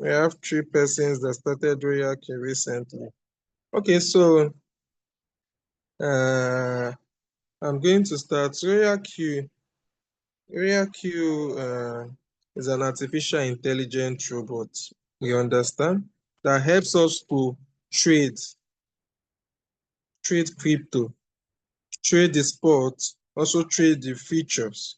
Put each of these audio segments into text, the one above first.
We have 3 persons that started RoyalQ recently. Okay, so I'm going to start. RoyalQ is an artificial intelligence robot. You understand? That helps us to trade crypto, trade the spot, also trade the futures.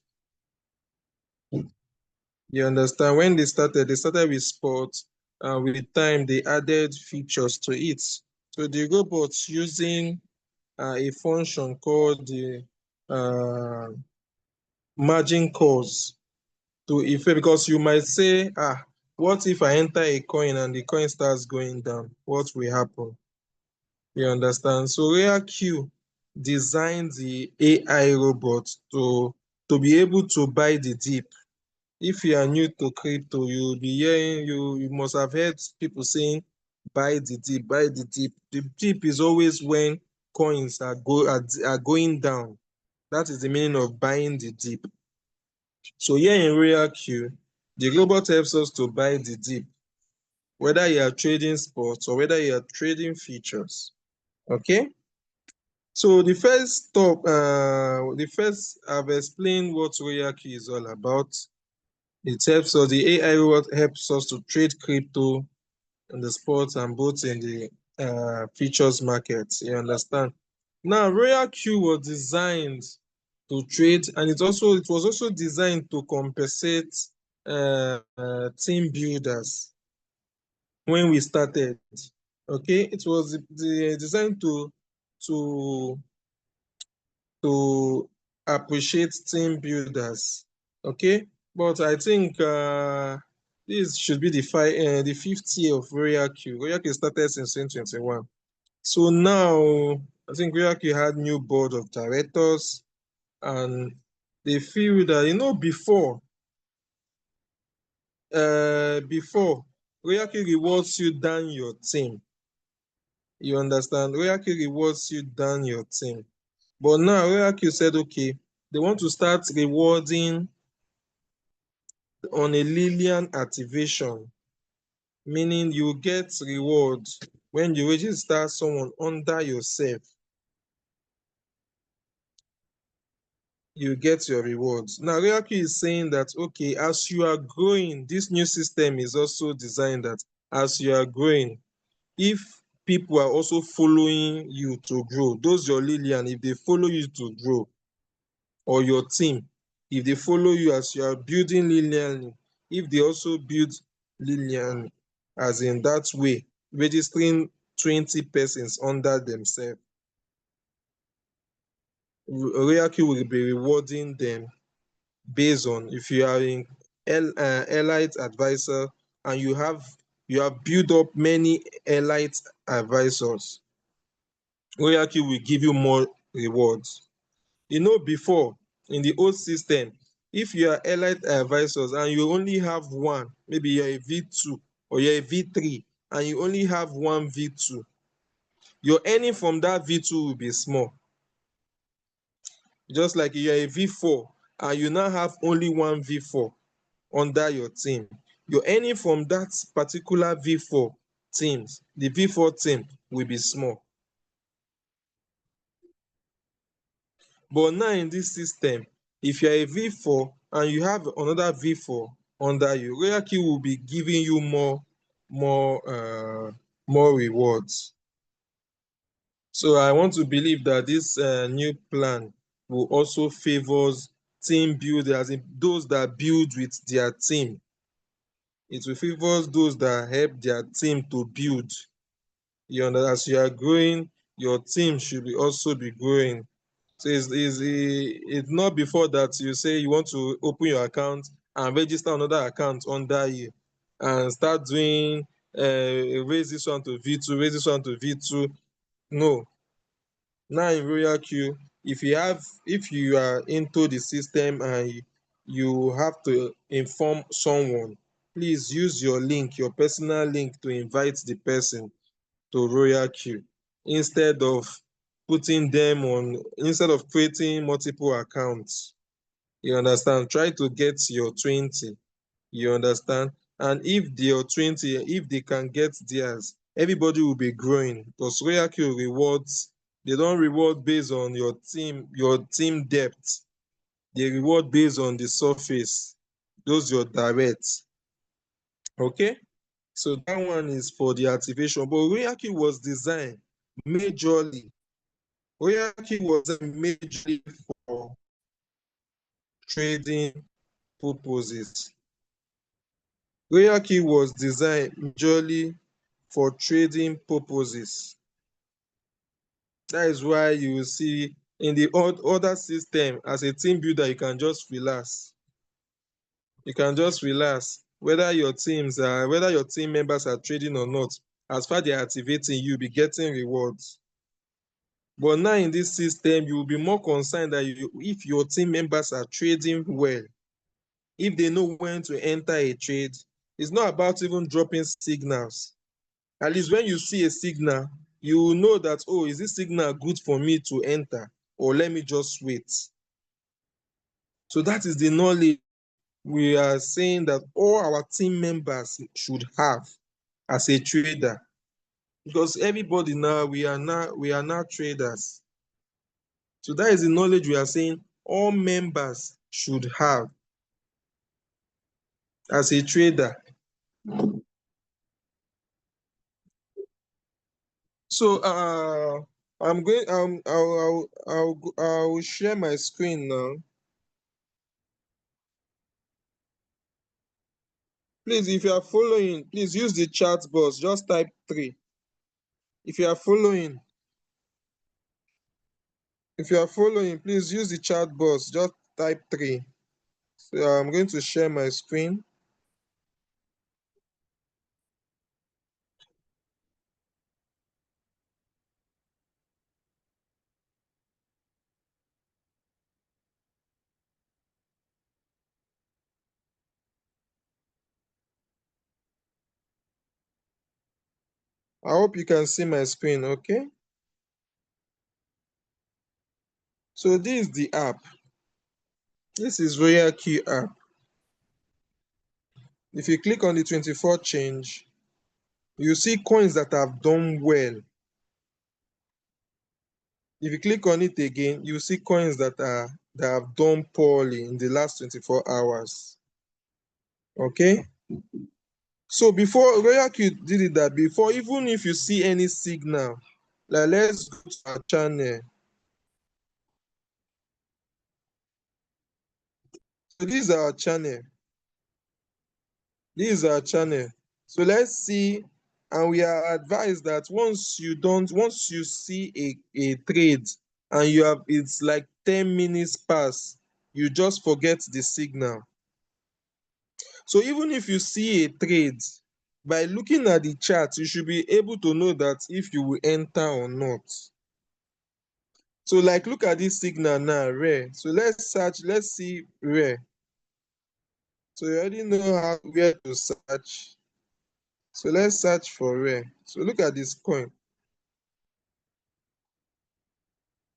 You understand? When they started with sports, and with time they added features to it. So the robots using a function called the margin calls to effect, because you might say, what if I enter a coin and the coin starts going down? What will happen? You understand? So RoyalQ designed the AI robot to be able to buy the dip. If you are new to crypto, you'll be hearing, you must have heard people saying, buy the dip, buy the dip. The dip is always when coins are going down. That is the meaning of buying the dip. So here in RoyalQ, the robot helps us to buy the dip, whether you are trading sports or whether you are trading futures. Okay? So the first I've explained what RoyalQ is all about. It helps us, the AI robot helps us to trade crypto in the sports and both in the futures market. You understand? Now, RoyalQ was designed to trade, and it was also designed to compensate team builders when we started. Okay, it was designed to appreciate team builders. Okay, but I think this should be the 5th year of RoyalQ. RoyalQ started since 2021. So now I think RoyalQ had new board of directors, and they feel that before RoyalQ rewards you than your team. You understand? RoyalQ rewards you than your team. But now RoyalQ said, okay, they want to start rewarding on a Lilian activation, meaning you get rewards when you register someone under yourself. You get your rewards. Now, RoyalQ is saying that, okay, as you are growing, this new system is also designed that as you are growing, if people are also following you to grow, those your Lilian, if they follow you to grow, or your team, if they follow you as you are building Lilian, if they also build Lilian, as in that way, registering 20 persons under themselves, RoyalQ will be rewarding them based on if you are in elite advisor and you have built up many elite advisors, RoyalQ will give you more rewards. Before, in the old system, if you are elite advisors and you only have one, maybe you're a V2 or you're a V3 and you only have one V2, your earning from that V2 will be small. Just like you're a V4 and you now have only one V4 under your team, your earning from that particular V4 teams, the V4 team, will be small. But now in this system, if you're a V4 and you have another V4 under you, RoyalQ will be giving you more rewards. So I want to believe that this new plan will also favors team builders, those that build with their team. It will favor those that help their team to build. As you are growing, your team should also be growing. So it's not before that you say you want to open your account and register another account under you and start doing raise this one to V2, raise this one to V2. No. Now in RoyalQ, if you are into the system and you have to inform someone, please use your link, your personal link, to invite the person to RoyalQ instead of creating multiple accounts. You understand? Try to get your 20. You understand? And if your 20, if they can get theirs, everybody will be growing, because RoyalQ rewards, they don't reward based on your team depth. They reward based on the surface. Those your direct. Okay? So that one is for the activation. But RoyalQ was designed majorly. RoyalQ was majorly for trading purposes. RoyalQ was designed majorly for trading purposes. That is why you will see in the other system, as a team builder, you can just relax. You can just relax. Whether your team members are trading or not, as far as they're activating, you'll be getting rewards. But now in this system, you will be more concerned that if your team members are trading well, if they know when to enter a trade, it's not about even dropping signals. At least when you see a signal, you will know that, oh, is this signal good for me to enter, or let me just wait? So that is the knowledge we are saying that all our team members should have as a trader. Because everybody now, we are now traders. So that is the knowledge we are saying all members should have as a trader. So I'm going. I'll share my screen now. Please, if you are following, please use the chat box. Just type 3. If you are following, please use the chat box. Just type 3. So I'm going to share my screen. I hope you can see my screen, okay? So this is the app. This is RoyalQ app. If you click on the 24 change, you see coins that have done well. If you click on it again, you see coins that have done poorly in the last 24 hours. Okay? So before RoyalQ did it that before, even if you see any signal, like let's go to our channel. So this is our channel. This is our channel. So let's see, and we are advised that once you see a trade and it's like 10 minutes pass, you just forget the signal. So even if you see a trade, by looking at the chart, you should be able to know that if you will enter or not. So like look at this signal now, rare. So let's see rare. So you already know where to search. So let's search for rare. So look at this coin.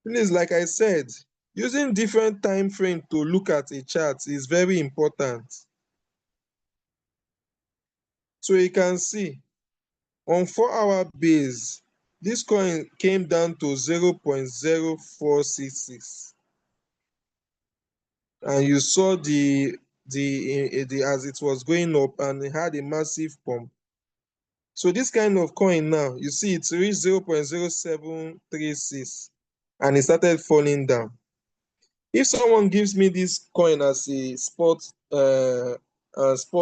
Please, like I said, using different time frame to look at a chart is very important. So you can see on 4-hour base, this coin came down to 0.0466. And you saw the as it was going up, and it had a massive pump. So this kind of coin now, you see it reached 0.0736 and it started falling down. If someone gives me this coin as a spot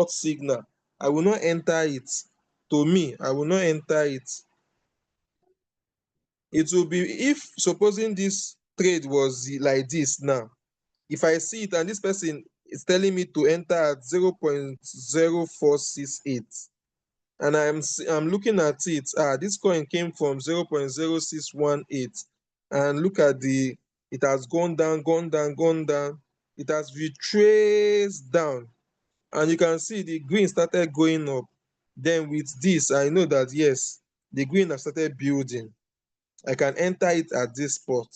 signal, I will not enter it. To me, I will not enter it. It will be, if supposing this trade was like this now, if I see it and this person is telling me to enter at 0.0468, and I'm looking at it, this coin came from 0.0618, and look at it has gone down, gone down, gone down. It has retraced down, and you can see the green started going up. Then with this, I know that yes, the green has started building. I can enter it at this spot.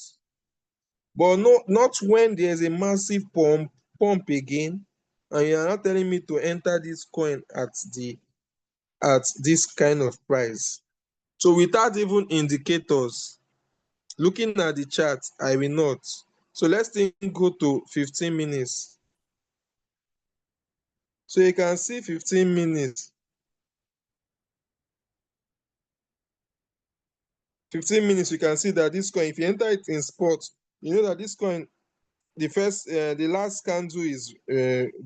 But not when there's a massive pump again. And you are not telling me to enter this coin at this kind of price. So without even indicators, looking at the chart, I will not. So let's think go to 15 minutes. So you can see 15 minutes. 15 minutes, you can see that this coin, if you enter it in spot, you know that this coin, the last candle is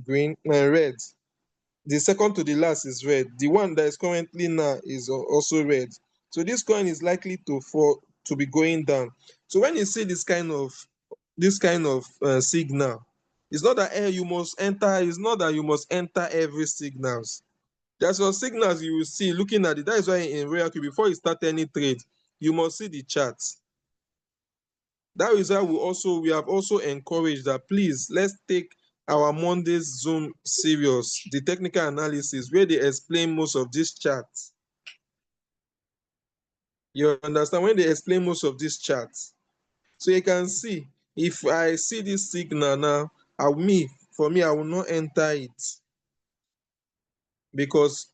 green and red. The second to the last is red. The one that is currently now is also red. So this coin is likely to be going down. So when you see this kind of signal, it's not that you must enter. It's not that you must enter every signals. There's some signals you will see looking at it. That is why in RoyalQ, before you start any trade, you must see the charts. That is why we have also encouraged that please let's take our Monday's Zoom serious, the technical analysis where they explain most of these charts. You understand? When they explain most of these charts. So you can see, if I see this signal now, for me, I will not enter it because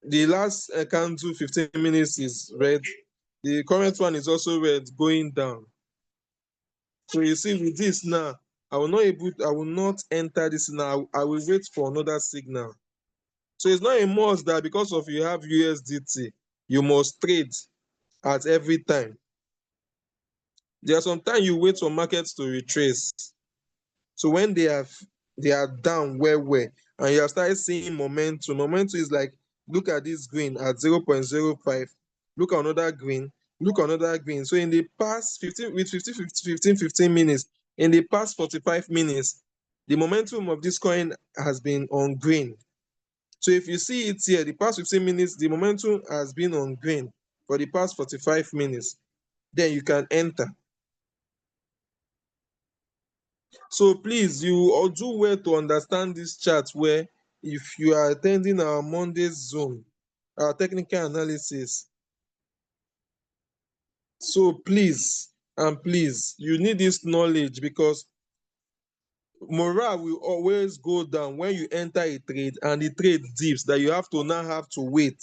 the last candle 15 minutes is red. The current one is also red going down. So you see, with this now, I will not enter this now. I will wait for another signal. So it's not a must that because of you have USDT, you must trade at every time. There are some time you wait for markets to retrace. So when they are down well, and you have started seeing momentum. Momentum is like, look at this green at 0.05. Look at another green. Look at another green. So in the past 15 minutes, in the past 45 minutes, the momentum of this coin has been on green. So if you see it here, the past 15 minutes, the momentum has been on green for the past 45 minutes. Then you can enter. So please, you all do well to understand this chart where if you are attending our Monday's Zoom, our technical analysis. So please, and please, you need this knowledge because morale will always go down when you enter a trade and the trade dips that you now have to wait.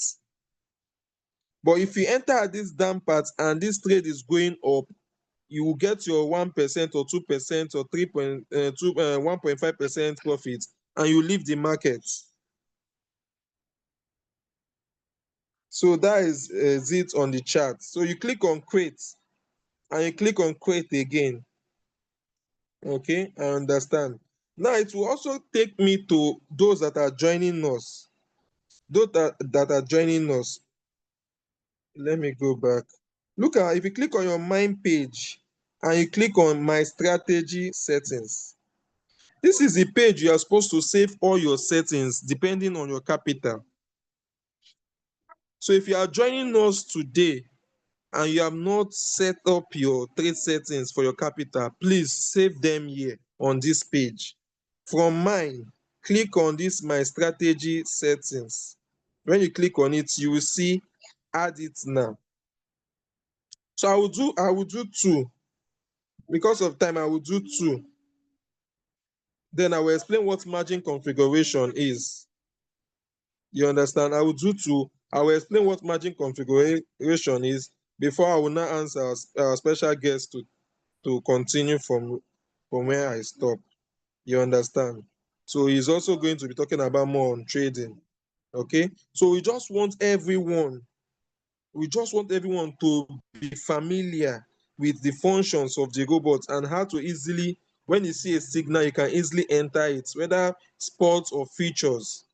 But if you enter at this down part and this trade is going up, you will get your 1% or 2% or 1.5% profit and you leave the market. So that is it on the chart. So you click on create and you click on create again. Okay, I understand. Now it will also take me to those that are joining us. Those that are joining us. Let me go back. Look at, if you click on your mind page and you click on my strategy settings, this is the page you are supposed to save all your settings depending on your capital. So if you are joining us today and you have not set up your trade settings for your capital, please save them here on this page. From mine, click on this my strategy settings. When you click on it, you will see add it now. So I will do two. Because of time, I will do two. Then I will explain what margin configuration is. You understand? I will do two. I will explain what margin configuration is before I will now answer our special guest to continue from where I stop. You understand? So he's also going to be talking about more on trading. Okay? So we just want everyone to be familiar with the functions of the robot and how to easily, when you see a signal, you can easily enter it, whether sports or features.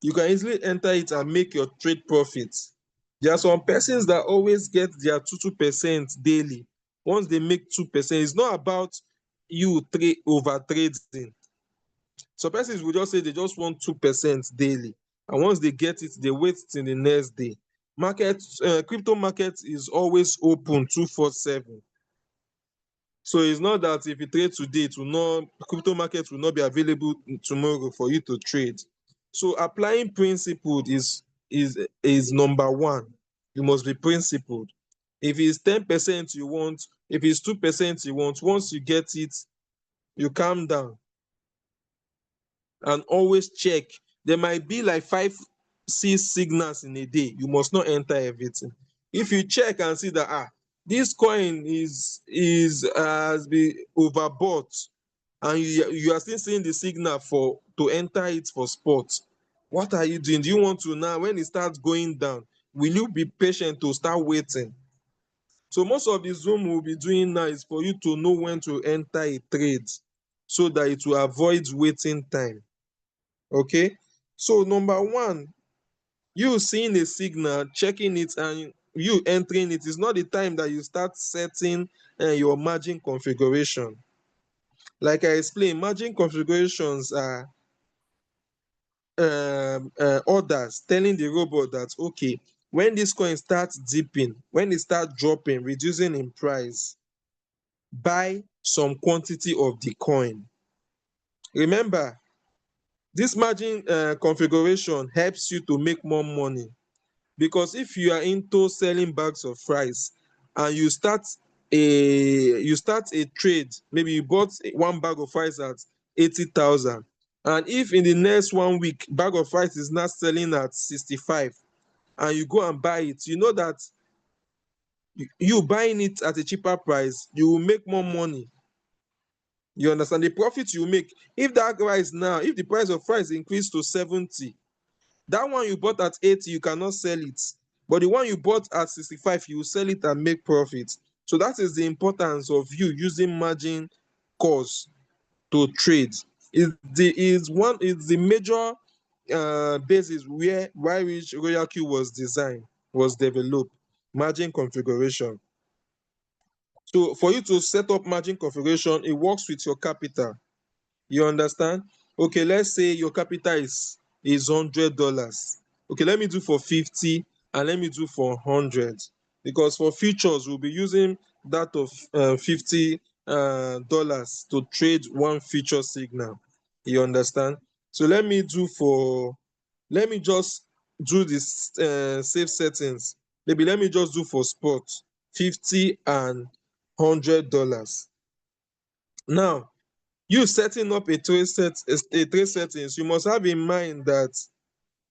You can easily enter it and make your trade profits. There are some persons that always get their 2% daily. Once they make 2%, it's not about you over trading. Some persons will just say they just want 2% daily. And once they get it, they wait till the next day. Crypto market is always open 247. So it's not that if you trade today, crypto market will not be available tomorrow for you to trade. So applying principle is number one. You must be principled. If it's 10% you want, if it's 2% you want, once you get it, you calm down. and always check. There might be like 5-6 signals in a day. You must not enter everything. If you check and see that this coin is has been overbought, and you are still seeing the signal for to enter it for spot, what are you doing? Do you want to, now when it starts going down, will you be patient to start waiting? So most of the Zoom we'll be doing now is for you to know when to enter a trade so that it will avoid waiting time. Okay? So number one, you seeing a signal, checking it, and you entering it is not the time that you start setting your margin configuration. Like I explained, margin configurations are orders telling the robot that, okay, when this coin starts dipping, when it starts dropping, reducing in price, buy some quantity of the coin. Remember, this margin configuration helps you to make more money, because if you are into selling bags of rice and you start a trade, maybe you bought one bag of rice at 80,000, and if in the next 1 week bag of rice is not selling at 65 and you go and buy it, you know that you buying it at a cheaper price, you will make more money. You understand the profit you make. If that rice now, if the price of rice increase to 70, that one you bought at 80, you cannot sell it. But the one you bought at 65, you will sell it and make profit. So that is the importance of you using margin calls to trade. It's the major basis why which RoyalQ was developed, margin configuration. So for you to set up margin configuration, it works with your capital. You understand? Okay, let's say your capital is $100. Okay, let me do for 50 and let me do for 100, because for futures we'll be using that of $50 to trade one future signal. You understand? So let me just do this safe settings. Maybe let me just do for spot 50 and $100. Now, you setting up a trade settings, you must have in mind that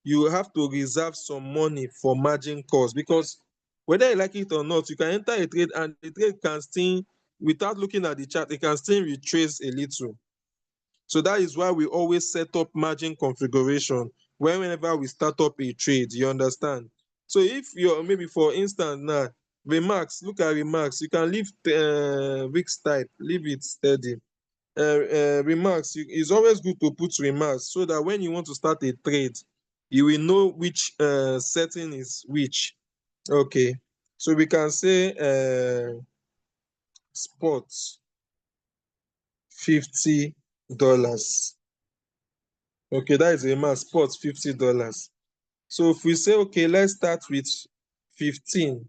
you have to reserve some money for margin calls, because whether you like it or not, you can enter a trade and the trade can still, without looking at the chart, it can still retrace a little. So that is why we always set up margin configuration whenever we start up a trade. You understand? So if you're, maybe for instance now, remarks, look at remarks, you can leave weeks type, leave it steady. Remarks, it's always good to put remarks so that when you want to start a trade, you will know which setting is which. Okay, so we can say spot $50. Okay, that is a remark, spot $50. So if we say, okay, let's start with 15,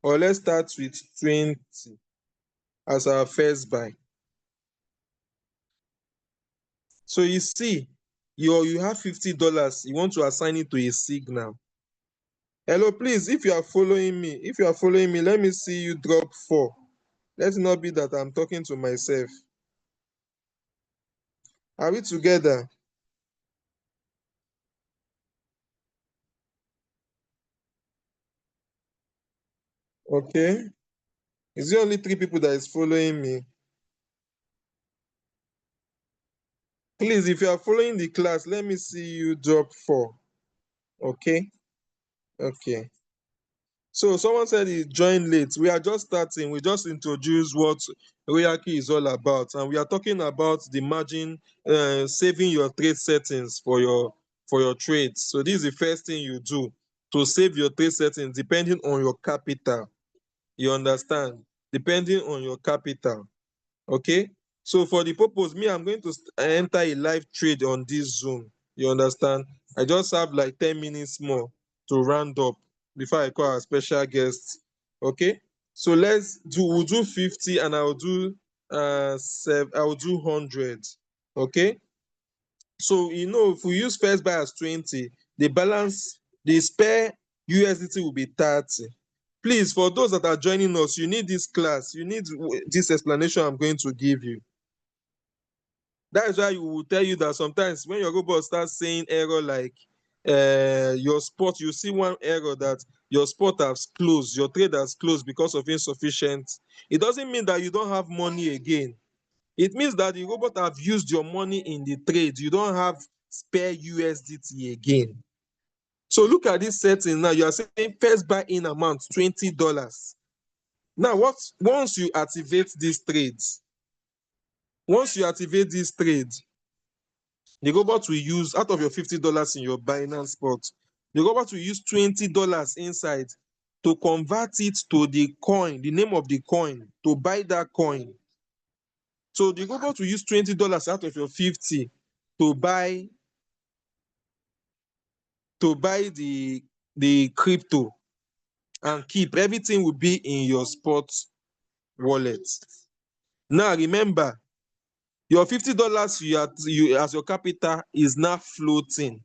or let's start with 20 as our first buy. So you see, you have $50, you want to assign it to a signal. Hello, please, if you are following me, let me see you drop 4. Let it not be that I'm talking to myself. Are we together? Okay. Is it only 3 people that is following me? Please, if you are following the class, let me see you drop 4. Okay. Okay. So someone said he joined late. We are just starting. We just introduced what RoyalQ is all about, and we are talking about the margin, saving your trade settings for your trades. So this is the first thing you do to save your trade settings, depending on your capital. You understand? Depending on your capital. Okay. So for the purpose, me, I'm going to enter a live trade on this Zoom. You understand? I just have like 10 minutes more to round up before I call our special guest. Okay. So we'll do 50 and I'll do I'll do 100. Okay. So if we use first buy as 20, the spare USDT will be 30. Please, for those that are joining us, you need this class, you need this explanation I'm going to give you. That is why we will tell you that sometimes when your robot starts saying error like your spot, you see one error that your spot has closed, your trade has closed because of insufficient. It doesn't mean that you don't have money again. It means that the robot have used your money in the trade. You don't have spare USDT again. So look at this setting now. You are saying first buy in amount $20. Now, once you activate these trades, the robot will use, out of your $50 in your Binance spot, the robot will use $20 inside to convert it to the coin, the name of the coin, to buy that coin. So the robot will use $20 out of your 50 to buy the crypto, and keep everything will be in your spot wallet. Now remember, your $50 you as your capital is now floating,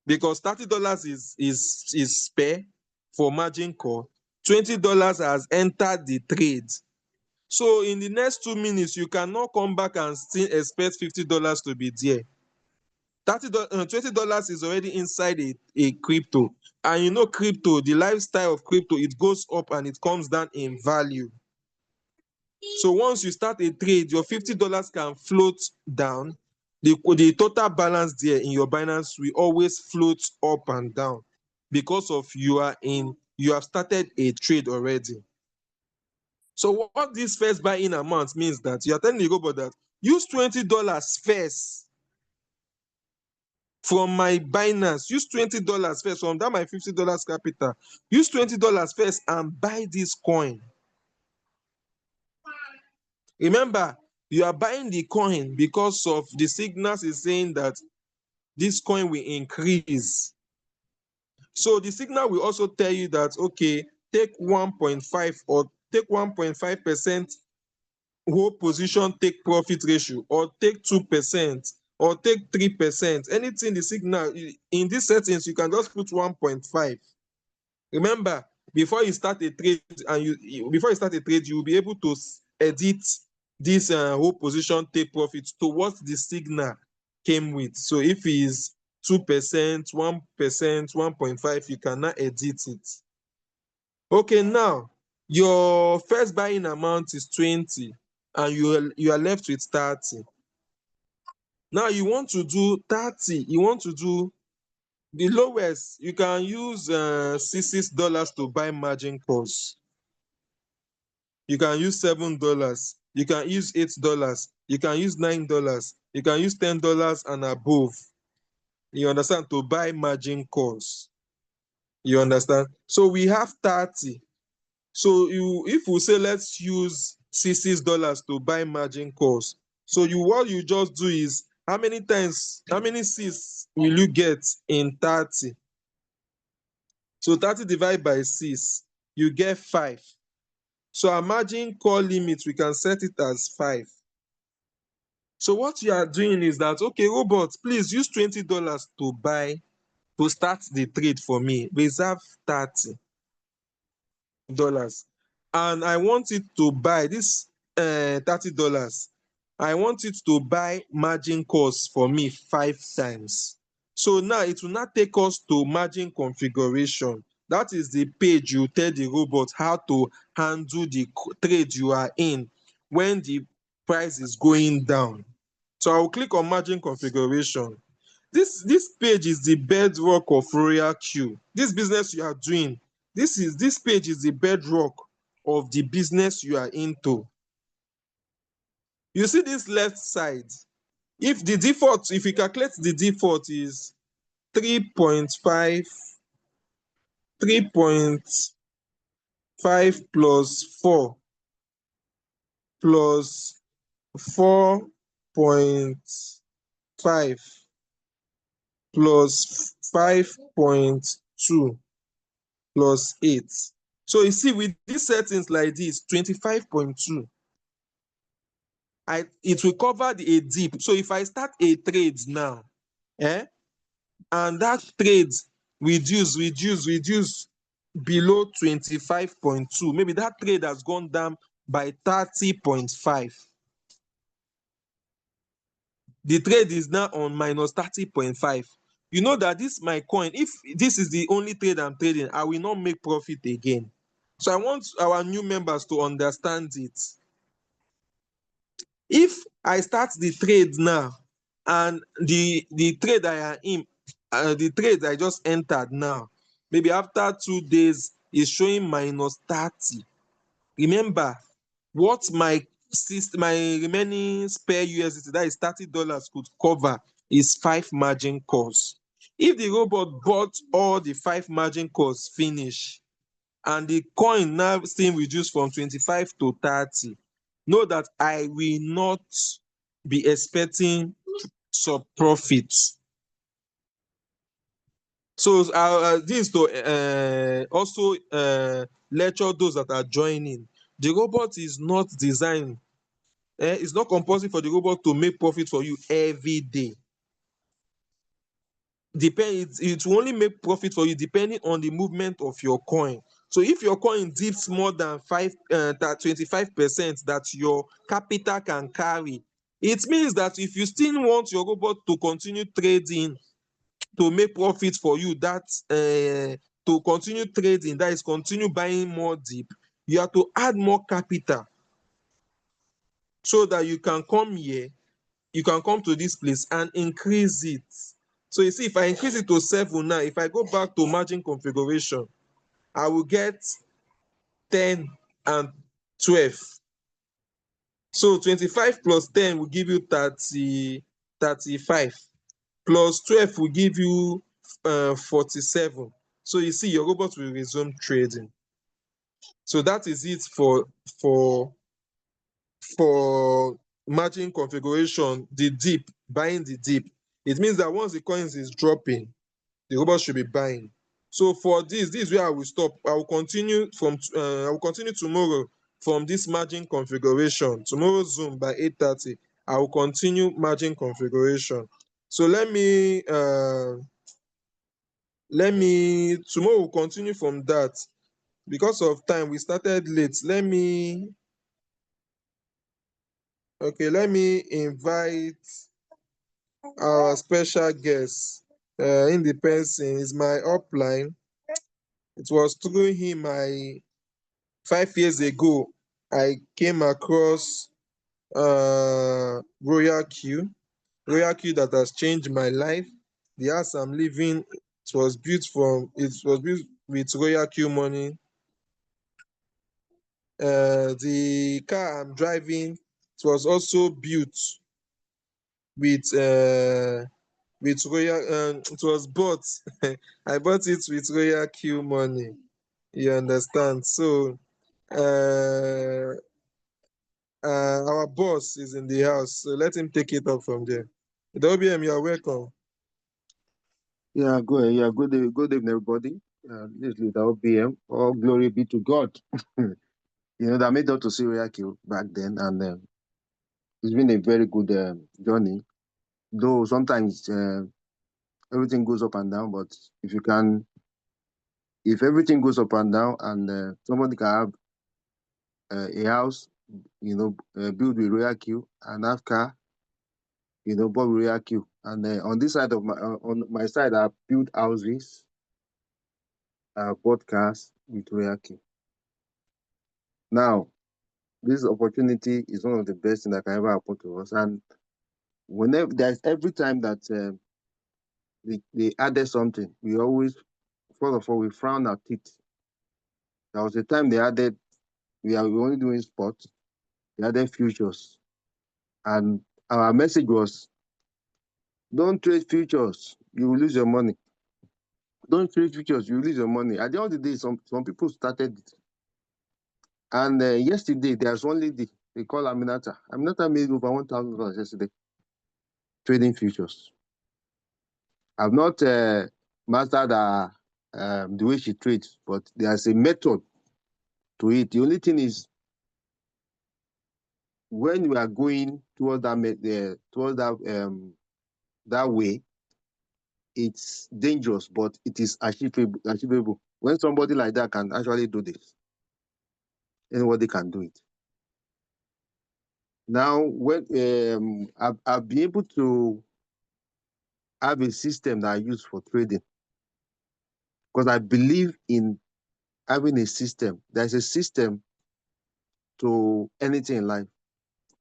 because $30 is spare for margin call. $20 has entered the trade. So in the next 2 minutes, you cannot come back and still expect $50 to be there. $20 is already inside a crypto. And you know crypto, the lifestyle of crypto, it goes up and it comes down in value. So once you start a trade, your $50 can float down. The total balance there in your Binance will always float up and down, because of you have started a trade already. So what this first buy-in amount means, that you are telling the robot that use $20 first from my Binance, use $20 first from that my $50 capital, use $20 first and buy this coin. Remember, you are buying the coin because of the signals is saying that this coin will increase. So the signal will also tell you that, okay, take 1.5 or take 1.5% whole position take profit ratio, or take 2%, or take 3%. Anything the signal in these settings, you can just put 1.5. Remember, before you start a trade, you will be able to edit this whole position take profit to what the signal came with. So if it is 2%, 1%, 1.5, you cannot edit it. Okay, now your first buying amount is 20 and you are left with 30. Now you want to do 30, you want to do the lowest. You can use $6 to buy margin calls. You can use $7, you can use $8, you can use $9, you can use $10 and above. You understand? To buy margin calls. You understand? So we have 30. So if we say let's use $6 to buy margin calls, so what you just do is, how many six will you get in 30? So 30 divided by 6, you get 5. So our margin call limit, we can set it as 5. So what you are doing is that, okay, robot, please use $20 to start the trade for me. Reserve $30. And I want it to buy this $30. I want it to buy margin calls for me 5 times. So now it will not take us to margin configuration. That is the page you tell the robot how to handle the trade you are in when the price is going down. So I will click on margin configuration. This page is the bedrock of RoyalQ. This business you are doing, this page is the bedrock of the business you are into. You see this left side. If you calculate the default is 3.5 plus 4 plus 4.5 plus 5.2 plus 8. So you see, with these settings like this, 25.2, it will cover a dip. So if I start a trade now, and that trade reduce below 25.2, maybe that trade has gone down by 30.5. the trade is now on minus 30.5. You know that this my coin, if this is the only trade I'm trading, I will not make profit again. So I want our new members to understand it. If I start the trade now and the trade I am in, the trade I just entered now, maybe after 2 days is showing minus 30. Remember, what my remaining spare USDT, that is $30, could cover is 5 margin calls. If the robot bought all the 5 margin calls finish and the coin now still reduce from 25 to 30, know that I will not be expecting some profits. So this to also lecture those that are joining. The robot is not designed, it's not compulsory for the robot to make profit for you every day. It will only make profit for you depending on the movement of your coin. So if your coin dips more than 25% that your capital can carry, it means that if you still want your robot to continue trading to make profit for you, that to continue trading, that is continue buying more dip, you have to add more capital so that you can come here, you can come to this place and increase it. So you see, if I increase it to 7 now, if I go back to margin configuration, I will get 10 and 12. So 25 plus 10 will give you 35. Plus 12 will give you 47. So you see, your robot will resume trading. So that is it for margin configuration, the dip, buying the dip. It means that once the coins is dropping, the robot should be buying. So for this is where I will stop. I will continue tomorrow from this margin configuration. Tomorrow Zoom by 8:30. I will continue margin configuration. So tomorrow we'll continue from that. Because of time, we started late. Let me invite our special guest. In the person is my upline. It was through him 5 years ago I came across RoyalQ that has changed my life. The house I'm living, it was built with RoyalQ money. The car I'm driving, it was also built with Royal. It was bought. I bought it with RoyalQ money. You understand? So our boss is in the house, so let him take it up from there. WM, you are welcome. Yeah, good evening, everybody. This is Leader OBM. All glory be to God. That made up to see RoyalQ back then, and it's been a very good journey. Though sometimes everything goes up and down, but if everything goes up and down, and somebody can have a house, built with RoyalQ, and have car, bought with RoyalQ, and on this side on my side, I built houses, bought cars with RoyalQ. Now, this opportunity is one of the best things that can ever happen to us. And every time that they added something, we always, first of all, we frown at it. There was a time they added, we are only doing sports, they added futures. And our message was, don't trade futures, you will lose your money. Don't trade futures, you will lose your money. At the end of the day, some people started it. And yesterday, there's one lady, they call Aminata. Aminata made over $1,000 yesterday trading futures. I've not mastered the way she trades, but there's a method to it. The only thing is, when we are going towards that way, it's dangerous, but it is achievable. When somebody like that can actually do this, anybody can do it. Now, when I've been able to have a system that I use for trading because I believe in having a system. There's a system to anything in life.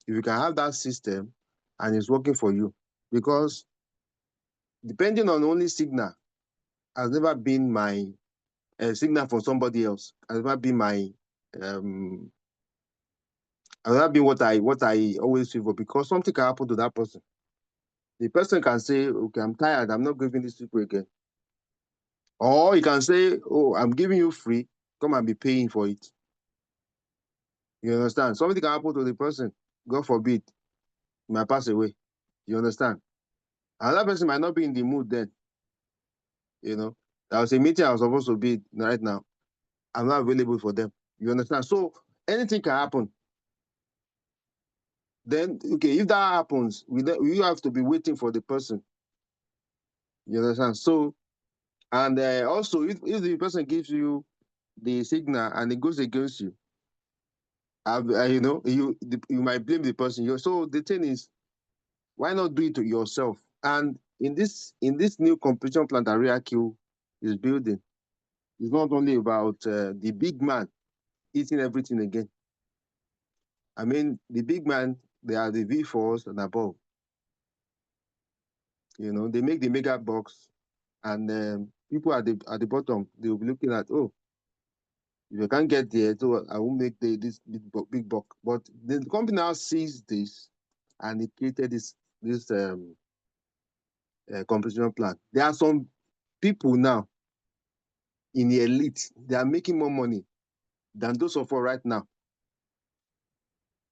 If you can have that system and it's working for you, because depending on only signal has never been my signal for somebody else has never been my um has never been what I always favor because something can happen to that person. The person can say, okay, I'm tired, I'm not giving this people again. Or you can say, oh, I'm giving you free, come and be paying for it. You understand? Something can happen to the person, God forbid, he might pass away. You understand? Another person might not be in the mood then, you know. There was a meeting I was supposed to be right now. I'm not available for them. You understand? So anything can happen. Then, okay, if that happens, we have to be waiting for the person. You understand? So, and also, if the person gives you the signal and it goes against you, you know, you might blame the person. So the thing is, why not do it to yourself? And in this new competition plan that RoyalQ is building, it's not only about the big man eating everything again. I mean, the big man, they are the V4s and above. You know, they make the mega box, and people at the bottom, they will be looking at, oh, if you can't get there, so I won't make this big buck. But the company now sees this, and it created this competition plan. There are some people now in the elite, they are making more money than those of us right now,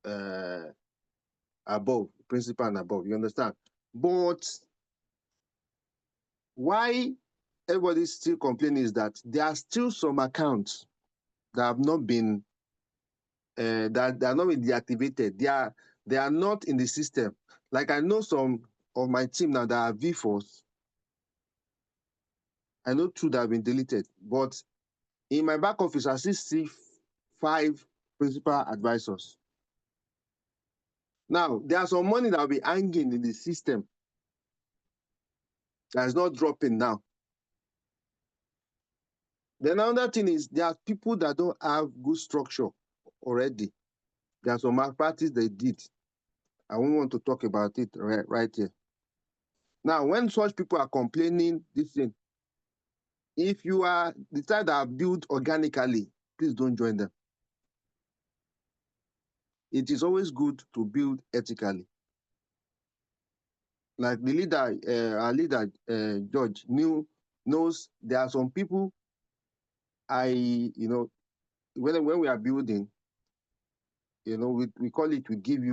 uh, above principal and above. You understand? But why everybody's still complaining is that there are still some accounts that have not been that they are not been deactivated. They are not in the system. Like I know some of my team now that are V4s. I know two that have been deleted, but in my back office, I still see 5 principal advisors. Now, there's some money that will be hanging in the system that is not dropping now. Then another thing is there are people that don't have good structure already. There are some malpractice they did. I won't want to talk about it right here. Now, when such people are complaining, this thing, if you are the type that are built organically, please don't join them. It is always good to build ethically. Like the leader, our leader, George, knows there are some people when we are building, we call it, I give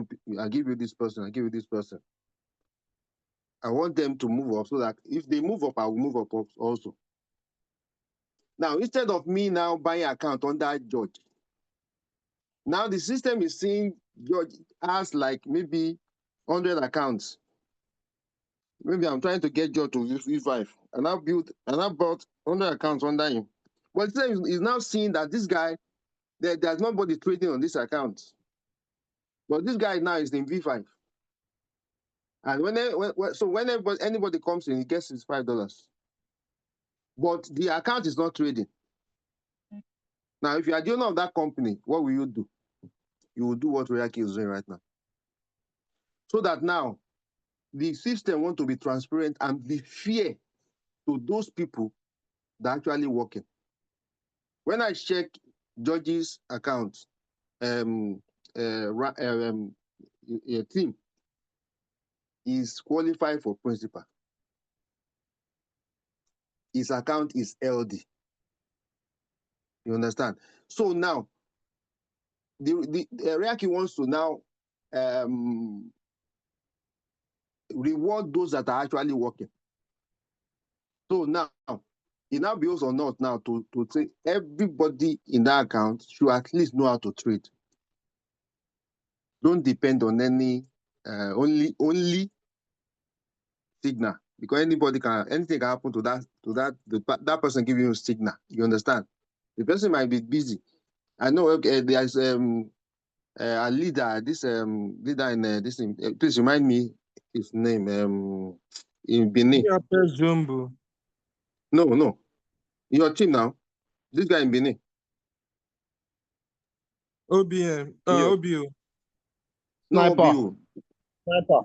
you this person, I give you this person. I want them to move up so that if they move up, I will move up also. Now, instead of me now buying account under George, now the system is seeing George has like maybe 100 accounts. Maybe I'm trying to get George to V5, and I bought 100 accounts under him. But the system is now seeing that this guy, there's nobody trading on this account. But this guy now is in V5. And whenever anybody comes in, he gets his $5. But the account is not trading. Now, if you are the owner of that company, what will you do? You will do what RoyalQ is doing right now. So that now the system want to be transparent and be fair to those people that are actually working. When I check George's account, team is qualified for principal. His account is LD. You understand? So now, the RoyalQ wants to now reward those that are actually working. So now, it now builds on us now to say everybody in that account should at least know how to trade. Don't depend on any only signal, because anything can happen to that person giving you a signal. You understand? The person might be busy. I know. Okay, there's a leader, this leader in this thing. Please remind me his name. In Benin. Jumbo. No. Your team now. This guy in Benin. OBM. Yes. OBO. No Sniper. OBU. Sniper.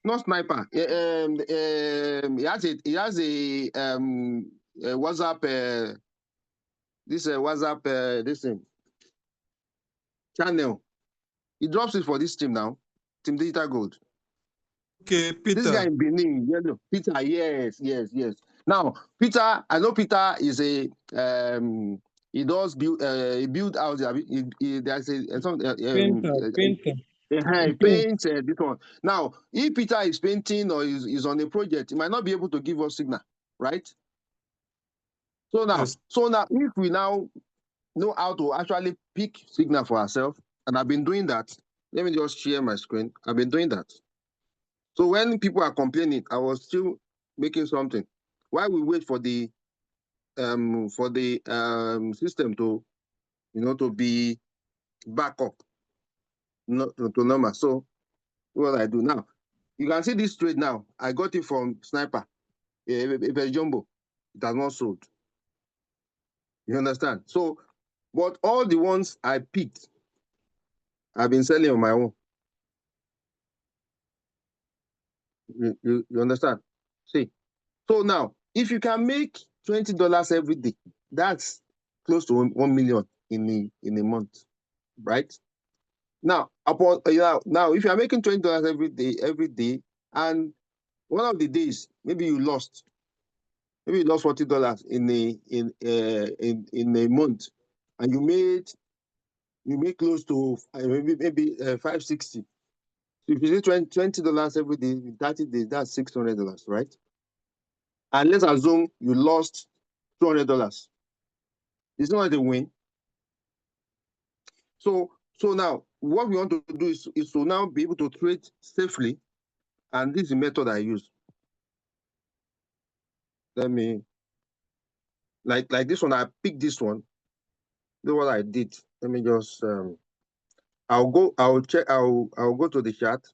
Not sniper. He has a WhatsApp. This WhatsApp. This thing channel. He drops it for this team now. Team Digital Gold. Okay, This guy Peter. in Benin, Peter, yes. Now, Peter, I know Peter is a he does build he build houses. There's some Painter. he Paint. paints this one. Now, if Peter is painting or is on a project, he might not be able to give us signal, right? So Yes. now, if we now know how to actually pick signal for ourselves, and I've been doing that. Let me just share my screen. I've been doing that. So when people are complaining, I was still making something. While we wait for the system to to be back up to normal. So what I do now, you can see this trade now. I got it from Sniper, a jumbo. It has not sold. You understand? So, but all the ones I picked, I've been selling on my own. You understand? See. So now, if you can make $20 every day, that's close to 1 million in a month, right? Now, now if you are making $20 every day, and one of the days maybe you lost $40 in a month, and you made close to maybe 560. So if you do $20 every day in 30 days, that's $600, right? And let's assume you lost $200. It's not a win. So now what we want to do is to now be able to trade safely, and this is the method I use. Let me like this one. I picked this one. This is what I did. Let me just I'll go to the chart,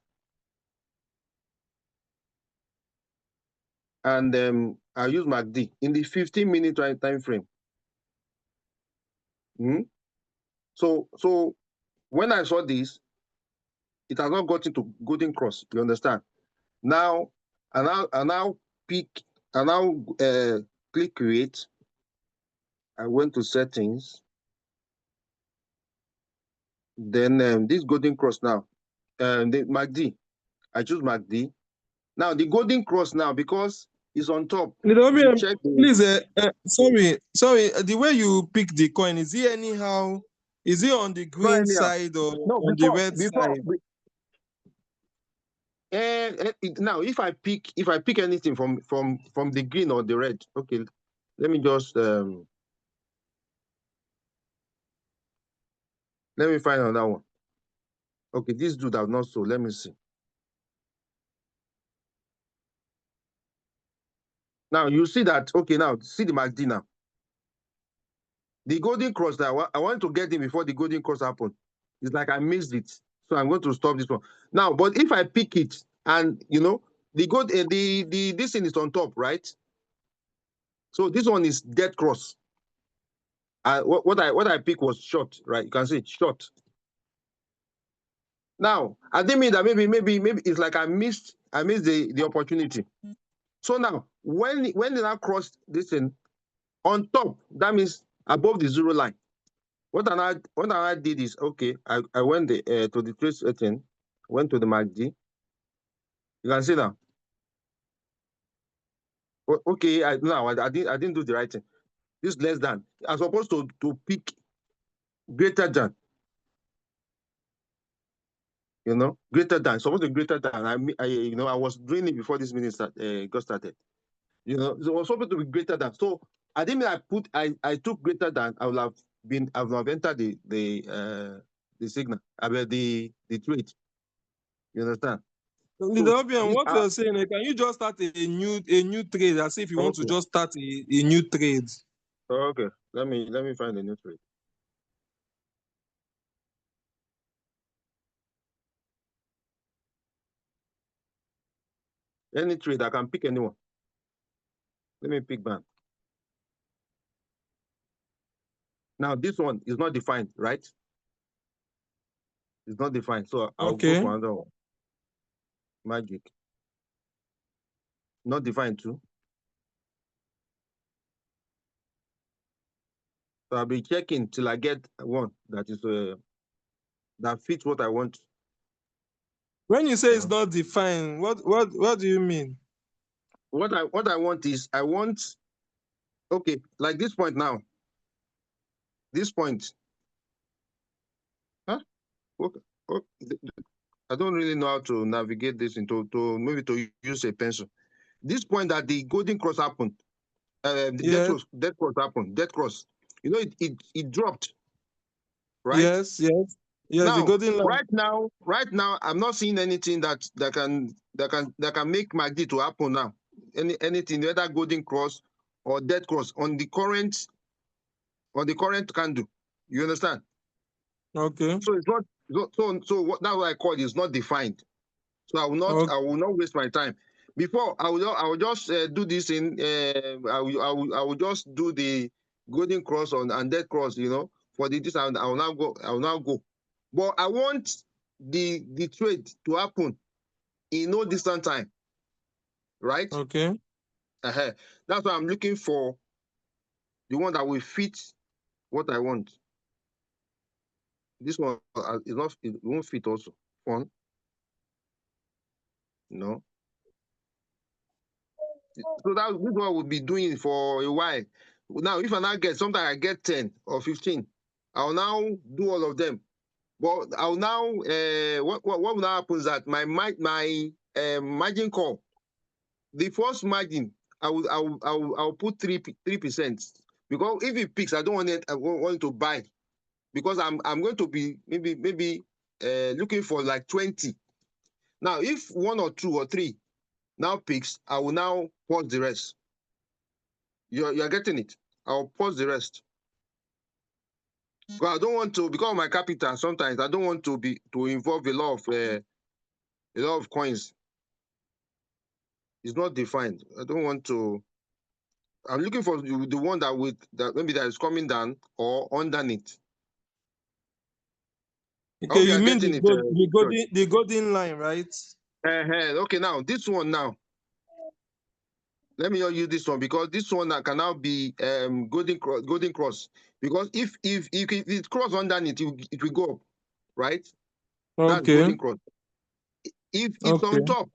and I'll use MACD in the 15-minute time frame. So when I saw this, it has not gotten to golden cross. You understand? Now, I now click create. I went to settings. Then this golden cross now, the MACD. I choose MACD. Now the golden cross now, because it's on top. If you check Please, sorry. The way you pick the coin, is it anyhow? Is it on the green side or on the red side? Now if I pick anything from the green or the red, okay, let me just let me find another one. Okay, this dude have not sold. Let me see. Now you see that. Okay, now see the MACD now. The golden cross that I want to get in before the golden cross happened. It's like I missed it, so I'm going to stop this one now. But if I pick it, and the this thing is on top, right? So this one is dead cross. What I pick was short, right? You can see it, short. Now I didn't mean that maybe it's like I missed the opportunity. So now when they now cross this thing on top, that means above the zero line. What I did is, okay, I went to the trade setting, went to the MACD. You can see now. Okay, I didn't do the right thing. This less than. I'm supposed to pick greater than. Greater than. Supposed to be greater than. I was doing it before this meeting got started. So it was supposed to be greater than. So I didn't mean I took greater than. I would have entered the signal. I mean the trade. You understand? Leader Obian, what you're saying, can you just start a new trade as if you want to just start a new trade? Okay, let me find a new trade. Any trade, I can pick anyone. Let me pick ban. Now this one is not defined, right? It's not defined. So I'll go Okay. for another one. Magic. Not defined too. So I'll be checking till I get one that is that fits what I want. When you say You it's know? not defined, what do you mean? What I want is I want, okay, like this point now. This point. Huh? Okay. Okay. I don't really know how to navigate this into to maybe to use a pencil. This point that the golden cross happened, the Yes, death cross happened, death cross. You know, it dropped, right? yes, yes, yes. The Now, golden line. right now, I'm not seeing anything that can make MACD to happen now. Anything, whether golden cross or dead cross on the current candle. You understand? Okay. So it's not so what that's what I call it is not defined. So Okay. I will not waste my time. Before I will just do this in I will just do the golden cross on and dead cross, you know, for the this I will now go. But I want the trade to happen in no distant time, right? Okay. uh That's why I'm looking for the one that will fit what I want. This one is not, it won't fit also. Fun, no. So that this one will be doing for a while. Now, if I now get sometimes I get 10 or 15, I'll now do all of them. But I'll now what will now happen is that my margin call, the first margin, I will put 3%, because if it peaks, I don't want it. I want to buy, because I'm going to be maybe looking for like 20. Now, if one or two or three now peaks, I will now pause the rest. You're getting it. I'll pause the rest. Because I don't want to, because of my capital, sometimes I don't want to involve a lot of coins. It's not defined. I don't want to. I'm looking for the one that maybe that is coming down or underneath. I Okay. hope you You are mean getting it, George. the golden line, right? Okay, now this one now. Let me use this one, because this one can now be golden cross. Because if it cross underneath, it will go up, right? That's Okay. golden cross. If it's Okay. on top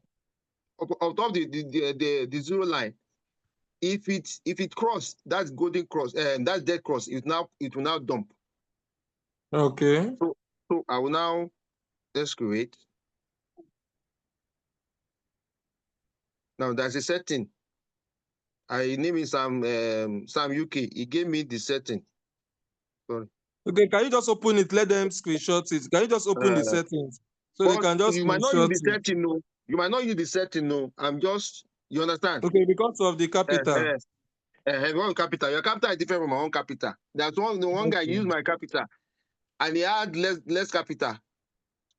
of the zero line, if it cross, that's golden cross, and that's dead cross. It will now dump. Okay. So I will now, let's create. Now there's a setting. I name it Sam UK. He gave me the setting. Sorry. Okay. Can you just open it? Let them screenshot it. Can you just open the Uh, settings so they but can just you might not use screenshot the it? setting, no. You might not use the setting, no. I'm just, you understand? Okay, because of the Uh, capital. uh, One capital. Your capital is different from my own capital. That's the one guy Okay. used my capital, and he had less capital.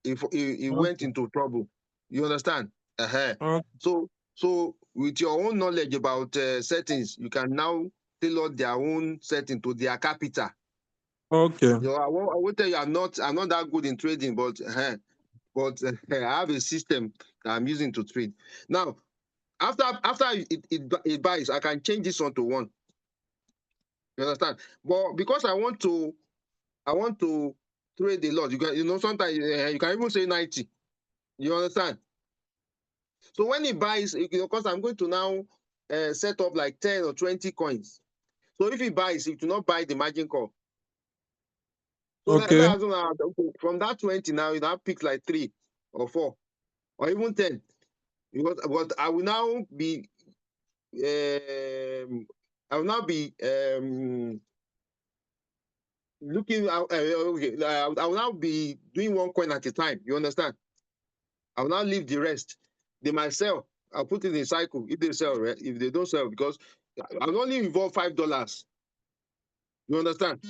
He went Okay. into trouble. You understand? Okay. So with your own knowledge about settings, you can now tailor their own setting to their capital. Okay. You know, I will tell you, I'm not that good in trading, but I have a system that I'm using to trade. Now, after it buys, I can change this one to 1. You understand? But because I want to trade a lot. Sometimes you can even say 90. You understand? So when he buys, because I'm going to now set up like 10 or 20 coins. So if he buys, he will not buy the margin call. So Okay. let's assume from that 20 now, you now pick like 3 or 4 or even 10. But I will now be looking out. Okay, I will now be doing one coin at a time. You understand? I will now leave the rest. They might sell. I'll put it in cycle. If they sell, right? If they don't sell, because I'll only involve $5. You understand?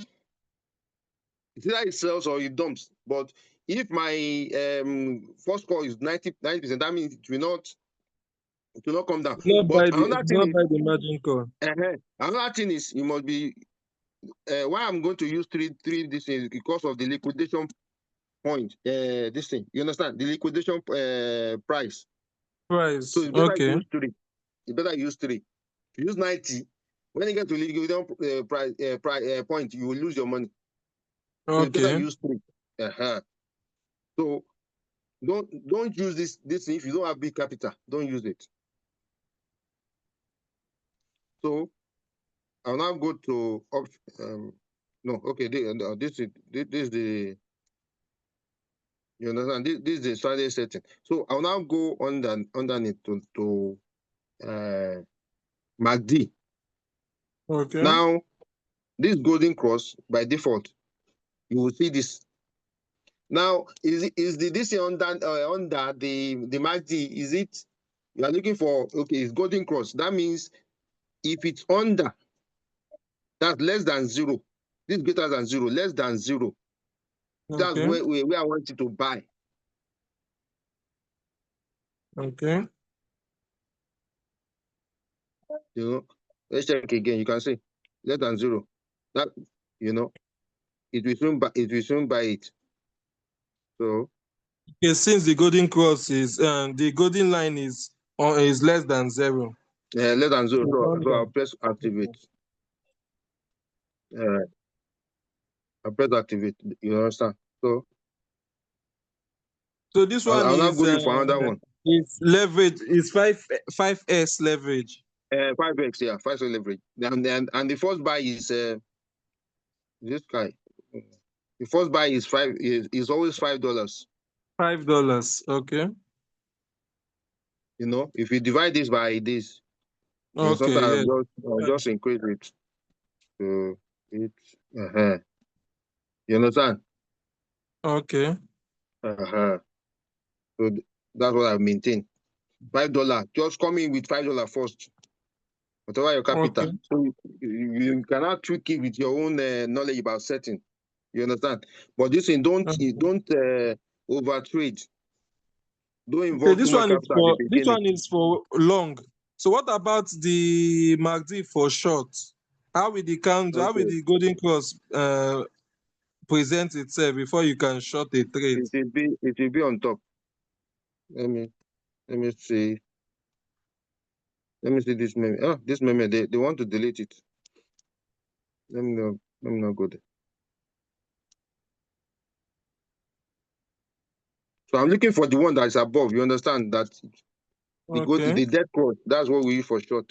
It's either it sells or it dumps. But if my first call is 90%, that means it will not. It will not come down. Not But buy another thing not is, buy the margin call. another thing is you must be. Why I'm going to use three this thing because of the liquidation point. This thing, you understand? The liquidation price. So Price. it's better Okay. use three. It's better use three. If you use 90, when you get to liquidation price point, you will lose your money. So it's better Okay. use three. So don't use this thing if you don't have big capital. Don't use it. So I'll now go to no, okay. This is the, you understand. This is the strategy setting. So I'll now go underneath to MACD. Okay. Now this golden cross by default, you will see this. Now is the this under the MACD? Is it you are looking for? Okay, it's golden cross. That means if it's under, that's less than zero. This is greater than zero, less than zero. That's Okay. where I want you to buy. Okay. You know, let's check again. You can see less than zero. That, you know, it will soon buy it. So Okay, since the golden cross is the golden line is less than zero. less than zero. So So under. I'll press activate. I'll press activate. You understand? So So this one I'll now go look for another one. is leverage is 5S leverage. 5x, yeah, 5x leverage. And the first buy is this guy. The first buy is is always $5. $5. Okay. You know, if you divide this by this, you know, Okay, sometimes yeah. I'll just increase it to it. You understand? Okay. So that's what I maintain. $5. Just come in with $5 first. Whatever your capital. Okay. So you cannot tweak it with your own knowledge about setting. You understand? But this thing, Okay. don't over trade. Don't Okay, involve too this much one is capital at the for beginning. long. So what about the MACD for short? How will Okay. the golden cross present itself before you can short a trade? It will be on top. Let me let me see. Let me see this meme. Oh, this meme, they want to delete it. Let me not go there. So I'm looking for the one that is above. You understand that Okay. the dead cross, that's what we use for short.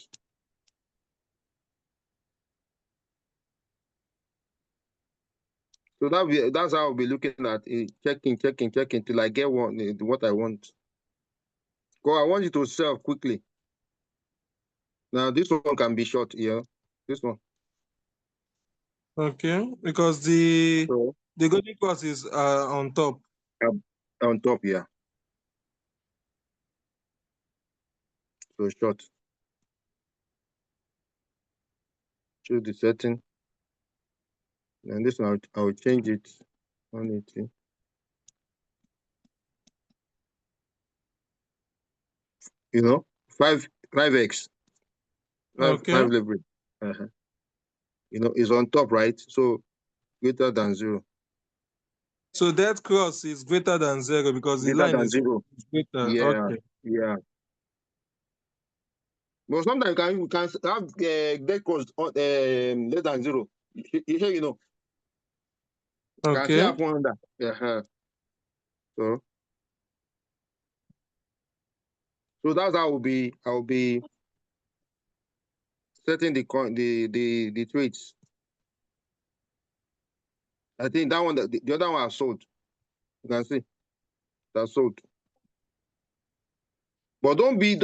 So that's how I'll be looking at it, checking till I get what I want. Because I want you to sell quickly. Now this one can be short, yeah. This one. Okay. Because the So the golden cross is on top. on top, yeah. So short. Choose the setting. And this one I'll change it 180. You know, 5x, Okay. five leverage. Uh-huh. You know, is on top, right? So greater than zero. So that cross is greater than zero because the Greater line than is zero. greater. Yeah, Okay. yeah. But sometimes we can have dead cost on less than zero. You know, can see Okay. happen under. Uh-huh. So that's how I'll be setting the trades. I think that one the other one I sold. You can see that's sold. But don't be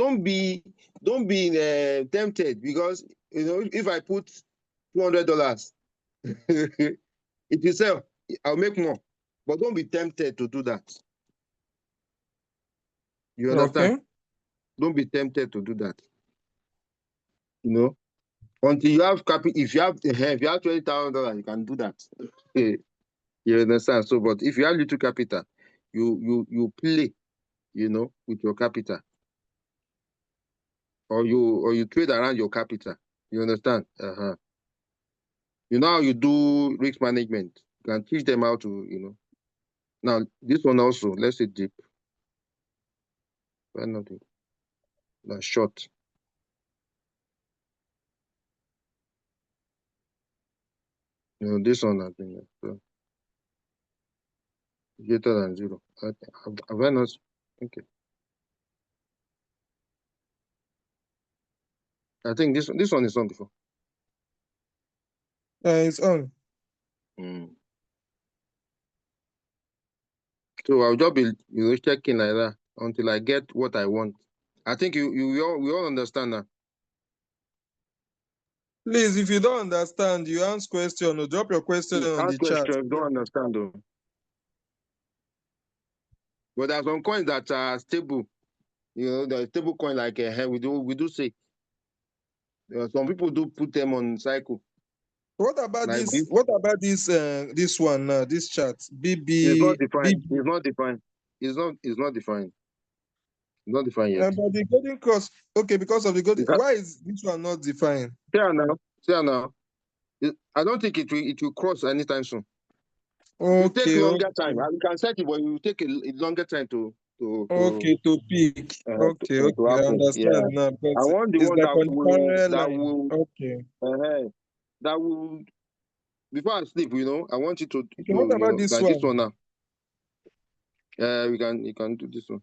tempted because you know if I put $200, if you sell, I'll make more. But don't be tempted to do that. You understand? Okay. Don't be tempted to do that. You know, until you have capital. If you have $20,000, you can do that. You understand? So, but if you have little capital, you play. You know, with your capital. or you trade around your capital. You understand? You know how you do risk management. You can teach them how to. Now this one also, let's say deep. Why not deep? Now short. This one I think so greater than zero. Have I not? Okay. I think this one is on before. It's on. Mm. So I'll just be checking like that until I get what I want. I think we all understand that. Please, if you don't understand, you ask question or drop your question on Ask the chat. questions, don't understand though. But there are some coins that are stable. The stable coin like we do say. Some people do put them on cycle. What about Like this? this, What about this one now? This chart, it's not BB, defined. BB. It's not defined. It's not defined. It's not defined yet. But the golden cross. Okay, because of the golden. Is that Why is this one not defined? fair now? Fair now. I don't think it will cross anytime soon. It will take Okay, longer time. okay, We can set it, but it will take a longer time okay. To pick. Okay, to okay. I happen. Yeah. understand now. But I want the it's one like that on the will parallel that line. will Okay. uh, that will before I sleep. I want you to Okay. What about this like this one? one now. You can do this one.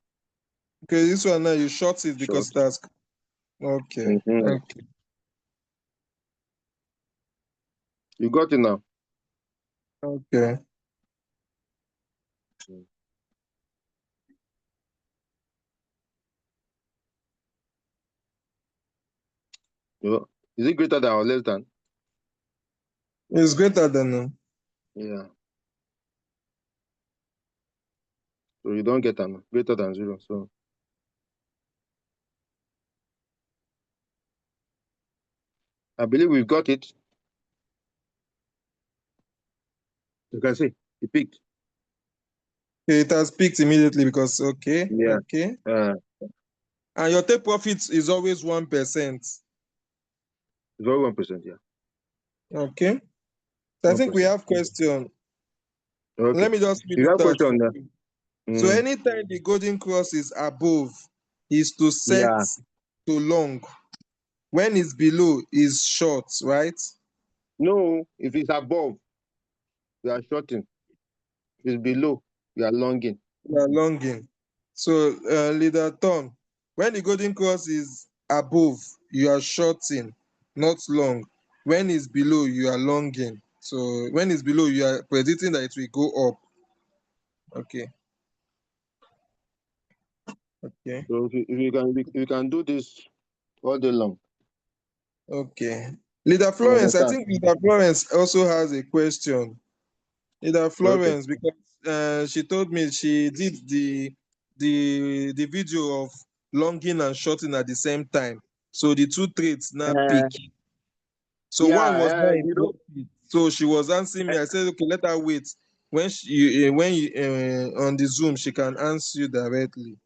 Okay, this one now you short it Short. because that's okay. Mm-hmm. Okay. You got it now. Okay. Mm. Is it greater than or less than? It's greater than Yeah. So you don't get an greater than zero. So I believe we've got it. You can see it peaked. okay, it has peaked immediately because okay, Yeah. okay. Uh, And your take profit is always 1%. it's only 1%. Yeah. Okay. So I think we 1%. have question. Okay. Let me just read You it have out question for there? you. So Mm. anytime the golden cross is above, is to set Yeah. to long. When it's below, is short, right? No, if it's above, we are shorting. If it's below, we are longing. You are longing. So leader Tom, when the golden cross is above, you are shorting, not long. When it's below, you are longing. So when it's below, you are predicting that it will go up. Okay. Okay. So if you can do this all day long. Okay. Leader You Florence, I understand? think Leader Florence also has a question. Leader Okay. Florence, because she told me she did the video of longing and shorting at the same time. So the two trades now Uh, peak. So one was yeah, not in profit. So she was answering me. I said, okay, let her wait. When you on the Zoom, she can answer you directly.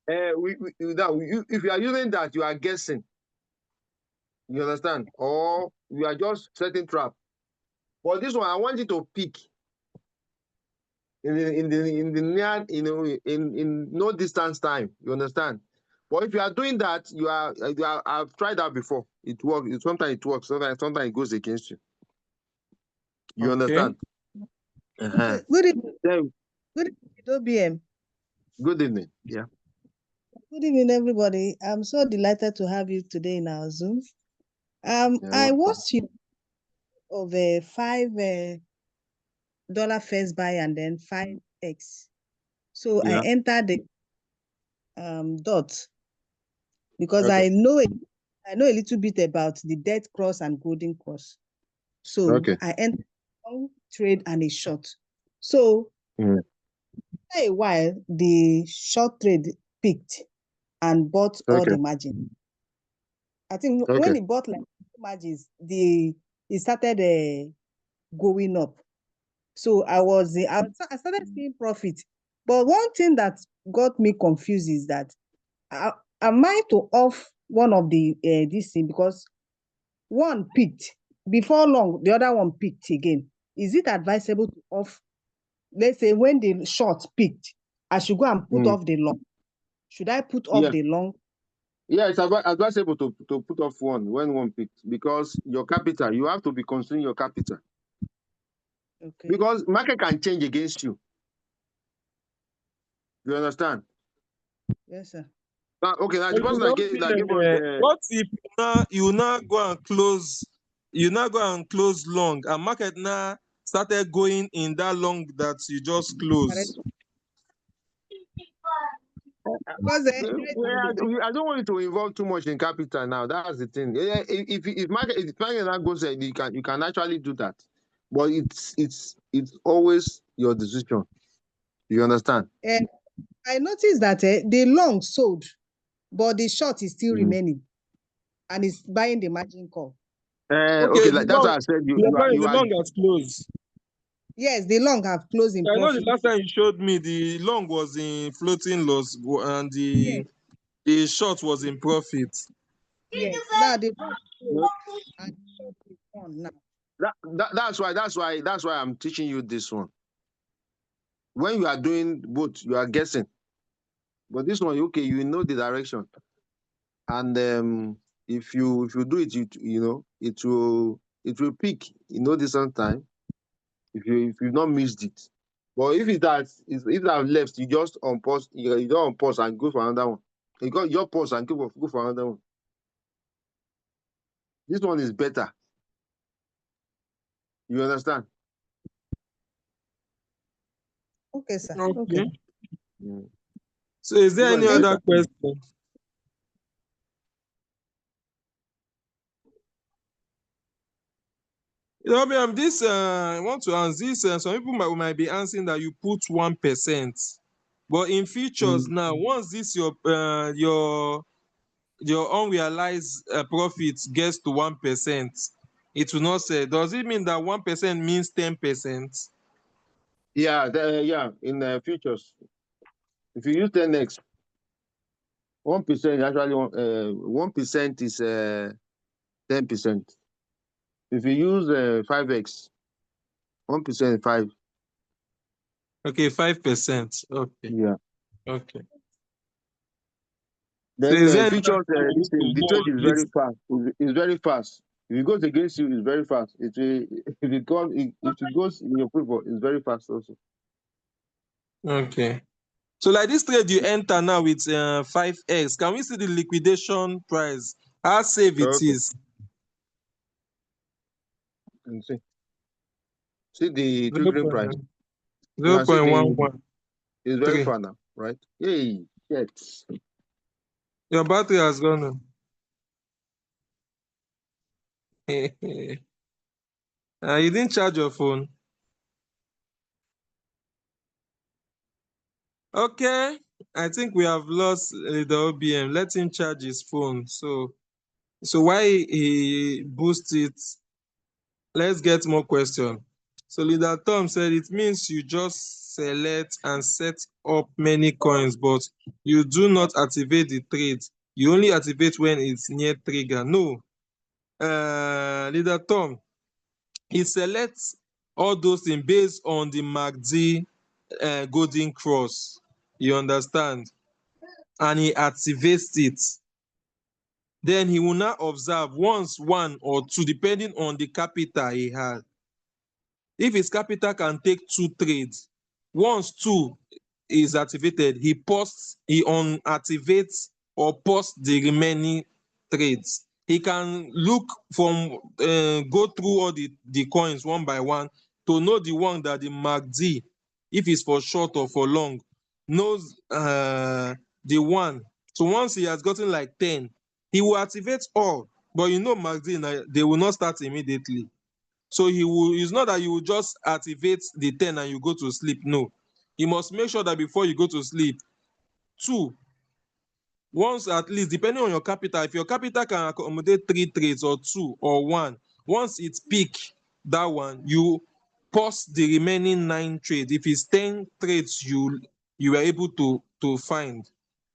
if you are using that, you are guessing. You understand? Or you are just setting trap. But this one, I want you to pick in the near, in no distance time. You understand? But if you are doing that, I've tried that before. It works. Sometimes it works. Sometimes it goes against you. You Okay. understand? Uh-huh. Good evening. Then, Good evening, OBM. good evening. Yeah. Good evening, everybody. I'm so delighted to have you today in our Zoom. Yeah. I Welcome. watched you of a $5 first buy and then 5x. So I Yeah. entered the dot because Okay. I know a little bit about the dead cross and golden cross. So Okay. I entered a long trade and a short. So Mm. after a while, the short trade peaked and bought all Okay. the margin. I think Okay. when he bought like margins, it started going up. So I started seeing profit. But one thing that got me confused is that am I to off one of the this thing, because one picked before long, the other one picked again. Is it advisable to off? Let's say when the short picked, I should go and put off the long. Should I put off Yeah. the long? Yeah, it's advisable to put off one when one picked, because your capital, you have to be considering your capital. Okay. Because market can change against you. You understand? Yes, sir. Now, okay, now So the person that gave us what if you now go and close, long, and market now started going in that long that you just Correct. closed? Because I don't want you to involve too much in capital now. That's the thing. Yeah, if market now goes, you can actually do that, but it's always your decision. You understand? I noticed that the long sold, but the short is still remaining, and it's buying the margin call. Okay, Okay, like that's why I said the long has closed. Yes, the long have closed in I know profit. the last time you showed me, the long was in floating loss and Yes, the short was in profit. yes. Now the long closed and the short is on now. That's why I'm teaching you this one. When you are doing both, you are guessing. But this one, okay, you know the direction, and if you do it, you know it will peak. You know this on time. If you've not missed it, but if it have left, you just unpause. You don't unpause and go for another one. You got your pause and go for another one. This one is better. You understand? Okay, sir. Okay. Okay. Mm. So is there This one any is Thank other better. question? This I want to answer this. Some people might be answering that you put 1%, but in futures Mm. now, once this your unrealized profit gets to 1%, it will not say. Does it mean that 1% means 10%? Yeah, in futures, if you use 10x, 1% actually 1% is 10%. If you use 5x, 1% 5. Okay, 5%. Okay, Yeah. okay. So Then is there any other futures, thing we need to the know trade on is this? very fast. It's very fast. If it goes against you, it's very fast. It will, if it goes in your favor, it's very fast also. Okay. So like this trade you enter now with 5x, can we see the liquidation price? How safe it Okay. is? And see the triggering price. 0.11. You can see it's very 0.113. far now, right? Yay, yes. Your battery has gone on. You didn't charge your phone. Okay, I think we have lost the OBM. Let him charge his phone. So why he boost it? Let's get more question. So leader Tom said it means you just select and set up many coins, but you do not activate the trade. You only activate when it's near trigger. No, leader Tom, he selects all those things based on the MACD golden cross. You understand? And he activates it. Then he will now observe once one or two, depending on the capital he has. If his capital can take 2 trades, once 2 is activated, he unactivates or pause the remaining trades. He can look from go through all the coins one by one to know the one that the MACD, if it's for short or for long, knows the one. So once he has gotten like 10, he will activate all. But you know MACD, they will not start immediately. So it's not that you will just activate the 10 and you go to sleep. No. You must make sure that before you go to sleep, 2, once at least, depending on your capital, if your capital can accommodate 3 trades or 2 or 1, once it's peak, that one, you pause the remaining 9 trades. If it's 10 trades you were able to find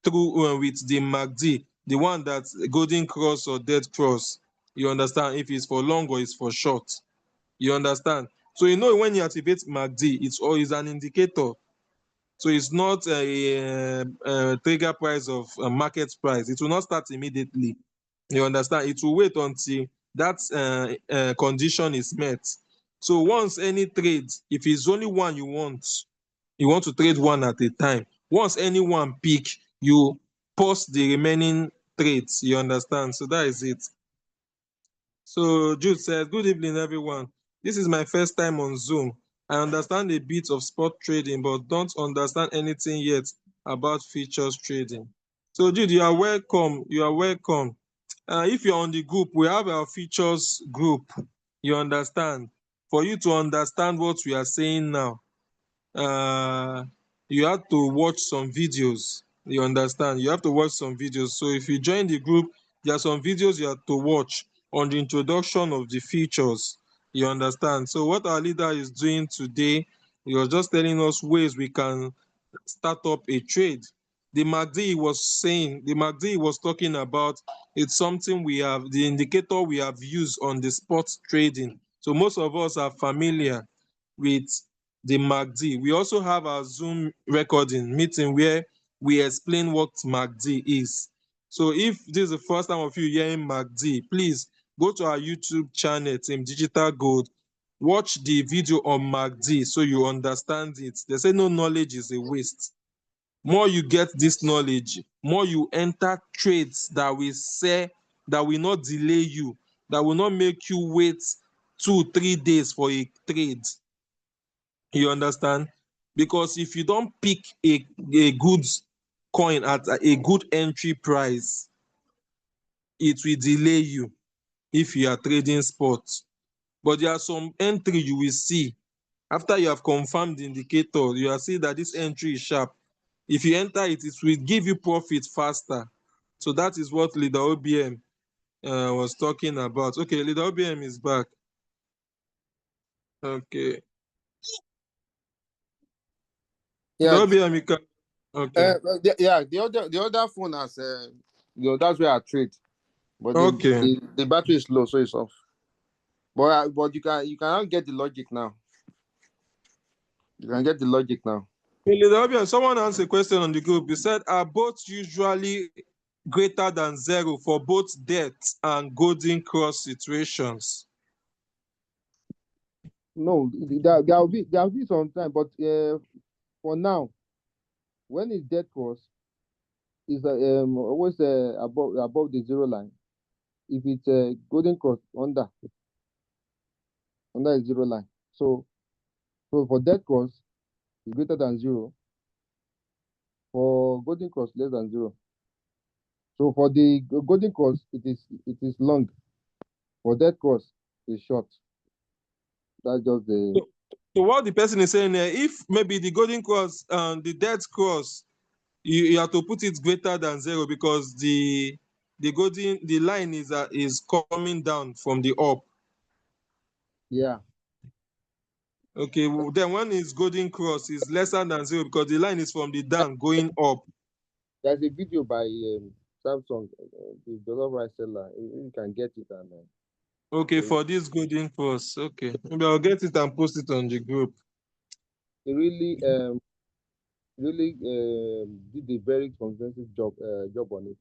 through with the MACD, the one that's golden cross or dead cross. You understand? If it's for long or it's for short. You understand? So you know when you activate MACD, it's always an indicator. So it's not a trigger price of a market price. It will not start immediately. You understand? It will wait until that condition is met. So once any trade, if it's only one you want to trade one at a time. Once any one peak, you pause the remaining trades. You understand? So that is it. So Jude says, good evening, everyone. This is my first time on Zoom. I understand a bit of spot trading, but don't understand anything yet about futures trading. So Jude, you are welcome. You are welcome. If you're on the group, we have our futures group. You understand? For you to understand what we are saying now, you have to watch some videos. You understand? You have to watch some videos. So if you join the group, there are some videos you have to watch on the introduction of the features. You understand? So what our leader is doing today, he was just telling us ways we can start up a trade. The MACD was saying, the MACD was talking about, it's something we have, the indicator we have used on the spot trading. So most of us are familiar with the MACD. We also have our Zoom recording meeting where we explain what MACD is. So if this is the first time of you hearing MACD, please go to our YouTube channel, Team Digital Gold, watch the video on MACD so you understand it. They say no knowledge is a waste. More you get this knowledge, more you enter trades that will sell, that will not delay you, that will not make you wait 2-3 days for a trade. You understand? Because if you don't pick a good coin at a good entry price, it will delay you if you are trading spot. But there are some entry you will see after you have confirmed the indicator, you will see that this entry is sharp. If you enter it, it will give you profit faster. So that is what leader OBM was talking about. Okay, leader OBM is back. Okay. Leader Yeah, OBM, you can. Okay. yeah. The other phone has that's where I trade, but Okay. the battery is low, so it's off. But you cannot get the logic now. You can get the logic now. Hey, leader OBM, someone asked a question on the group. He said, are both usually greater than zero for both debt and golden cross situations? No, there will be some time, but for now, when it's dead cross, is always above the zero line. If it's golden cross under the zero line, so for dead cross, it's greater than zero. For golden cross, less than zero. So for the golden cross, it is long. For dead cross, it's short. That's just the So what the person is saying here, if maybe the golden cross and the dead cross, you have to put it greater than zero because the line is coming down from the up. yeah. Okay, then when it's golden cross is lesser than zero because the line is from the down going up. There's a video by Samsung, the dollar seller. You can get it and Okay, for this golden cross. Okay, maybe I'll get it and post it on the group. it really did a very comprehensive job on it.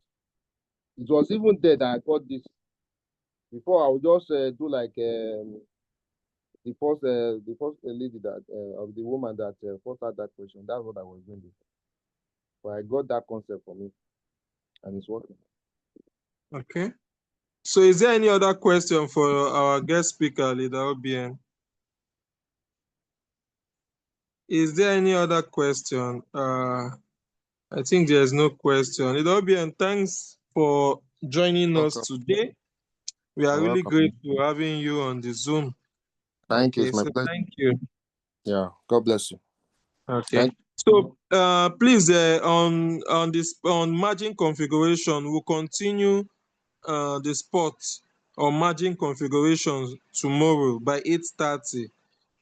It was even there that I got this. Before I would just do like the first lady that of the woman that first had that question. That's what I was doing before. But I got that concept from it, and it's working. Okay. So is there any other question for our guest speaker, leader OBM? Is there any other question? I think there's no question. Leader OBM, thanks for joining us Welcome. today. We are You're really welcome. grateful having you on the Zoom. Thank you. Okay, It's my so pleasure. thank you. Yeah. God bless you. Okay. Thank So please on this on margin configuration, we'll continue the spot or margin configurations tomorrow by 8:30.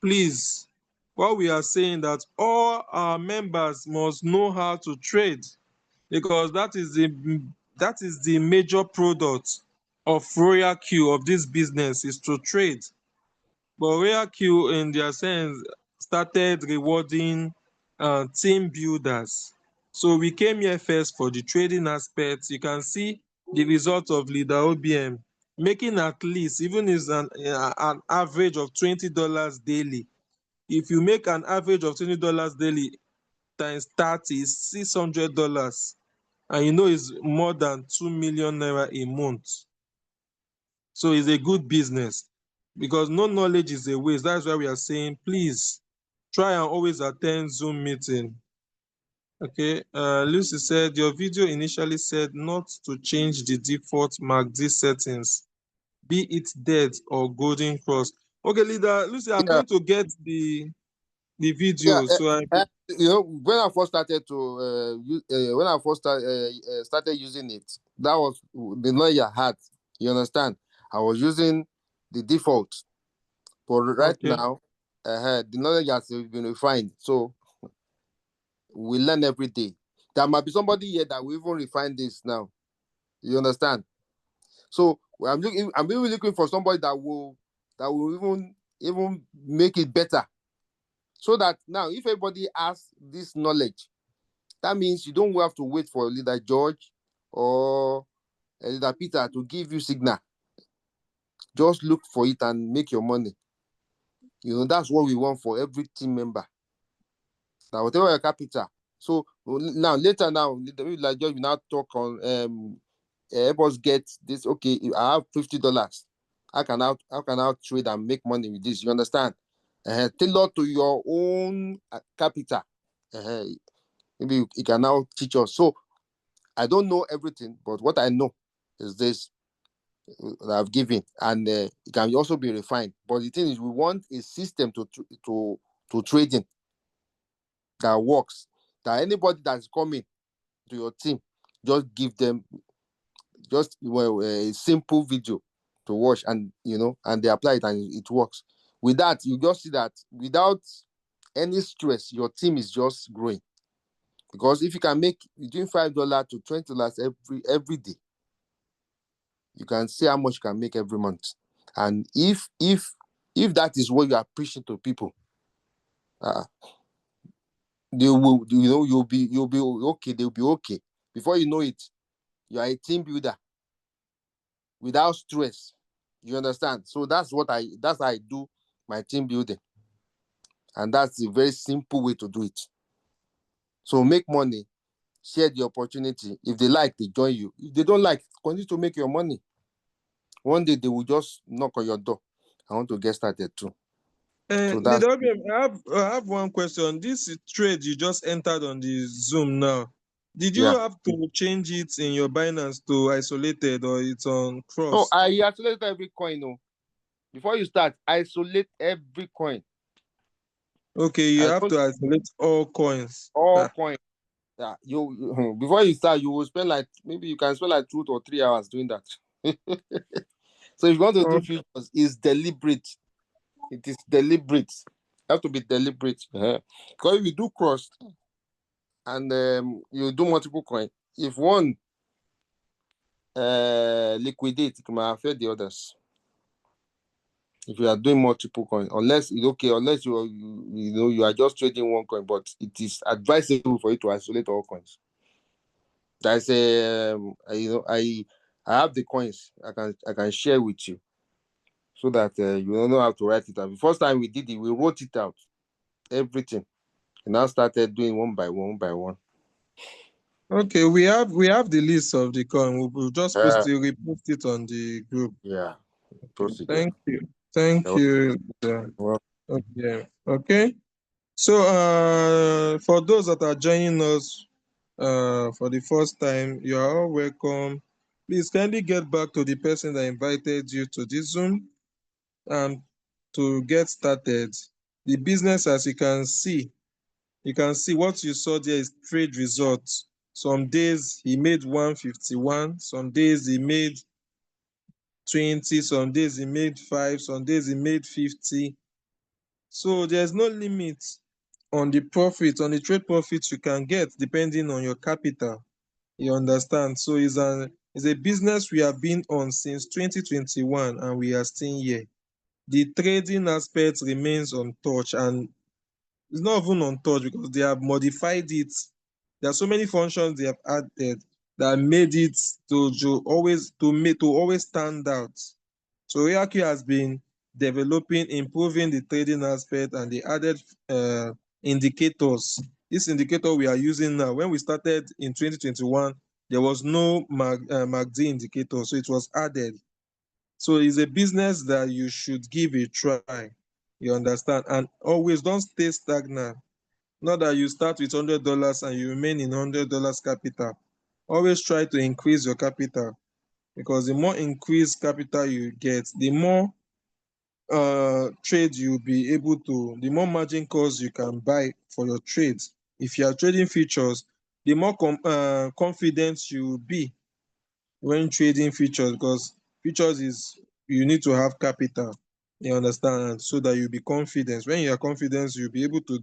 Please, what we are saying that all our members must know how to trade because that is that is the major product of RoyalQ, of this business, is to trade. But RoyalQ in their sense started rewarding team builders. So we came here first for the trading aspect. You can see the result of leader OBM making at least, even is an average of $20 daily. If you make an average of $20 daily times 30 is $600, and you know it's more than 2 million naira a month. So it's a good business, because no knowledge is a waste. That's why we are saying, please try and always attend Zoom meeting. Okay, Lucy said your video initially said not to change the default MACD settings, be it dead or golden cross. Okay, leader Lucy, I'm Yeah, going to get the yeah. video. So I When I first started to when I first started using it, that was the knowledge I had. You understand? I was using the default, but right okay. now, the knowledge has been refined. So we learn every day. There might be somebody here that will even refine this now. You understand? So I'm really looking for somebody that will even make it better. So that now, if everybody has this knowledge, that means you don't have to wait for leader George or leader Peter to give you signal. Just look for it and make your money. That's what we want for every team member. Now, whatever your capital. So now later now, leader George will now talk on help us get this. Okay, I have $50. How can I trade and make money with this? You understand? Tailor to your own capital. Uh, Maybe you can now teach us. So I don't know everything, but what I know is this that I've given, and it can also be refined. But the thing is, we want a system to trading that works. That anybody that's coming to your team, just give them a simple video to watch, and they apply it and it works. With that, you just see that without any stress, your team is just growing. Because if you can make between $5 to $20 every day, you can see how much you can make every month. And if that is what you are preaching to people, uh, they will, you'll be okay. They'll be okay. Before you know it, you are a team builder without stress. You understand? So that's how I do my team building, and that's a very simple way to do it. So make money, share the opportunity. If they like, they join you. If they don't like, continue to make your money. One day they will just knock on your door. I want to get started too. So that's Leader OBM, I have one question. This trade you just entered on the Zoom now, did you yeah. have to change it in your Binance to isolated, or it's on No, cross? I isolate every coin. No, before you start, isolate every coin. Okay, you I have don't to isolate all coins. all coins. Yeah, before you start, you will spend like maybe you can spend like 2 or 3 hours doing that. So if you want to Oh, do futures, it's deliberate. It is deliberate. You have to be deliberate. Because if you do cross and you do multiple coin, if one liquidate, it might affect the others. If you are doing multiple coin, unless you are just trading one coin, but it is advisable for you to isolate all coins. There's I have the coins I can share with you so that you don't know how to write it out. The first time we did it, we wrote it out everything, and now started doing one by one. okay, we have the list of the coin. We'll just Uh, repost it on the group. yeah, Okay, post it there. thank you. Thank you. Well, Okay. Okay. So for those that are joining us for the first time, you are all welcome. Please kindly get back to the person that invited you to this Zoom, and to get started. The business, as you can see what you saw there is trade results. Some days he made 151, some days he made 20, some days he made 5, some days he made 50. So there's no limit on the profit, on the trade profits you can get depending on your capital. You understand? So it's a business we have been on since 2021 and we are still here. The trading aspect remains untouched, and it's not even untouched because they have modified it. There are so many functions they have added that made it to always stand out. So RoyalQ has been developing, improving the trading aspect, and they added indicators. This indicator we are using now, when we started in 2021, there was no MACD indicator, so it was added. So it's a business that you should give a try. You understand? And always don't stay stagnant. Not that you start with $100 and you remain in $100 capital. Always try to increase your capital, because the more increased capital you get, the more trade you'll be able to, the more margin calls you can buy for your trades. If you are trading futures, the more confident you will be when trading futures, because futures is, you need to have capital. You understand? So that you'll be confident. When you are confident, you'll be able to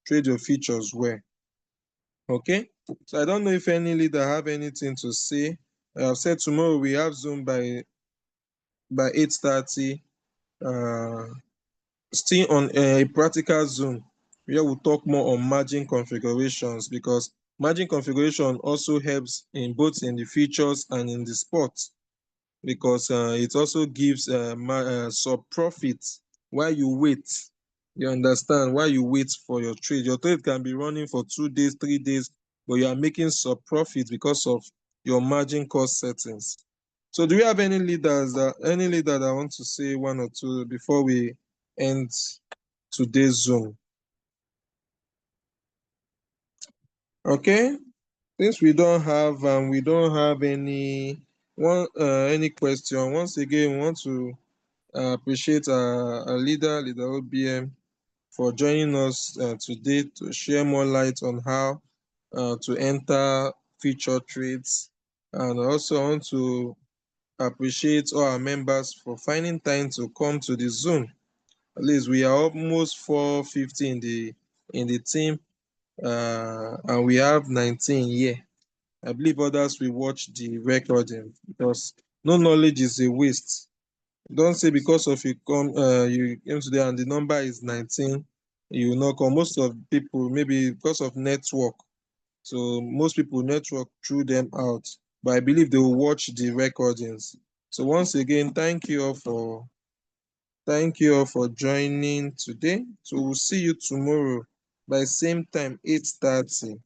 trade your futures well. Okay, so I don't know if any leader have anything to say. I've said tomorrow we have Zoom by 8:30. Still on a practical Zoom where we'll talk more on margin configurations, because margin configuration also helps in both in the futures and in the spot, because it also gives sub profits while you wait. You understand? While you wait for your trade, your trade can be running for 2 days, 3 days, but you are making sub profits because of your margin cost settings. So do we have any leader that want to say one or two before we end today's Zoom? Okay, since we don't have any question, once again we want to appreciate our leader OBM, for joining us today to share more light on how to enter future trades. And I also want to appreciate all our members for finding time to come to the Zoom. At least we are almost 450 in the team, and we have 19 here. I believe others will watch the recording, because no knowledge is a waste. Don't say because of you came today and the number is 19, you will not come. Most of people, maybe because of network, so most people network threw them out, but I believe they will watch the recordings. So once again, thank you all for joining today. So we'll see you tomorrow by same time, 8:30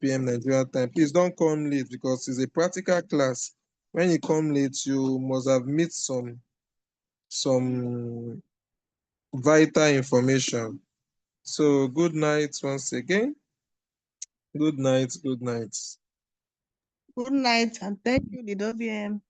p.m. Nigeria time. Please don't come late, because it's a practical class. When you come late, you must have missed some vital information. So good night once again. Good night. Good night, and thank you, the WM.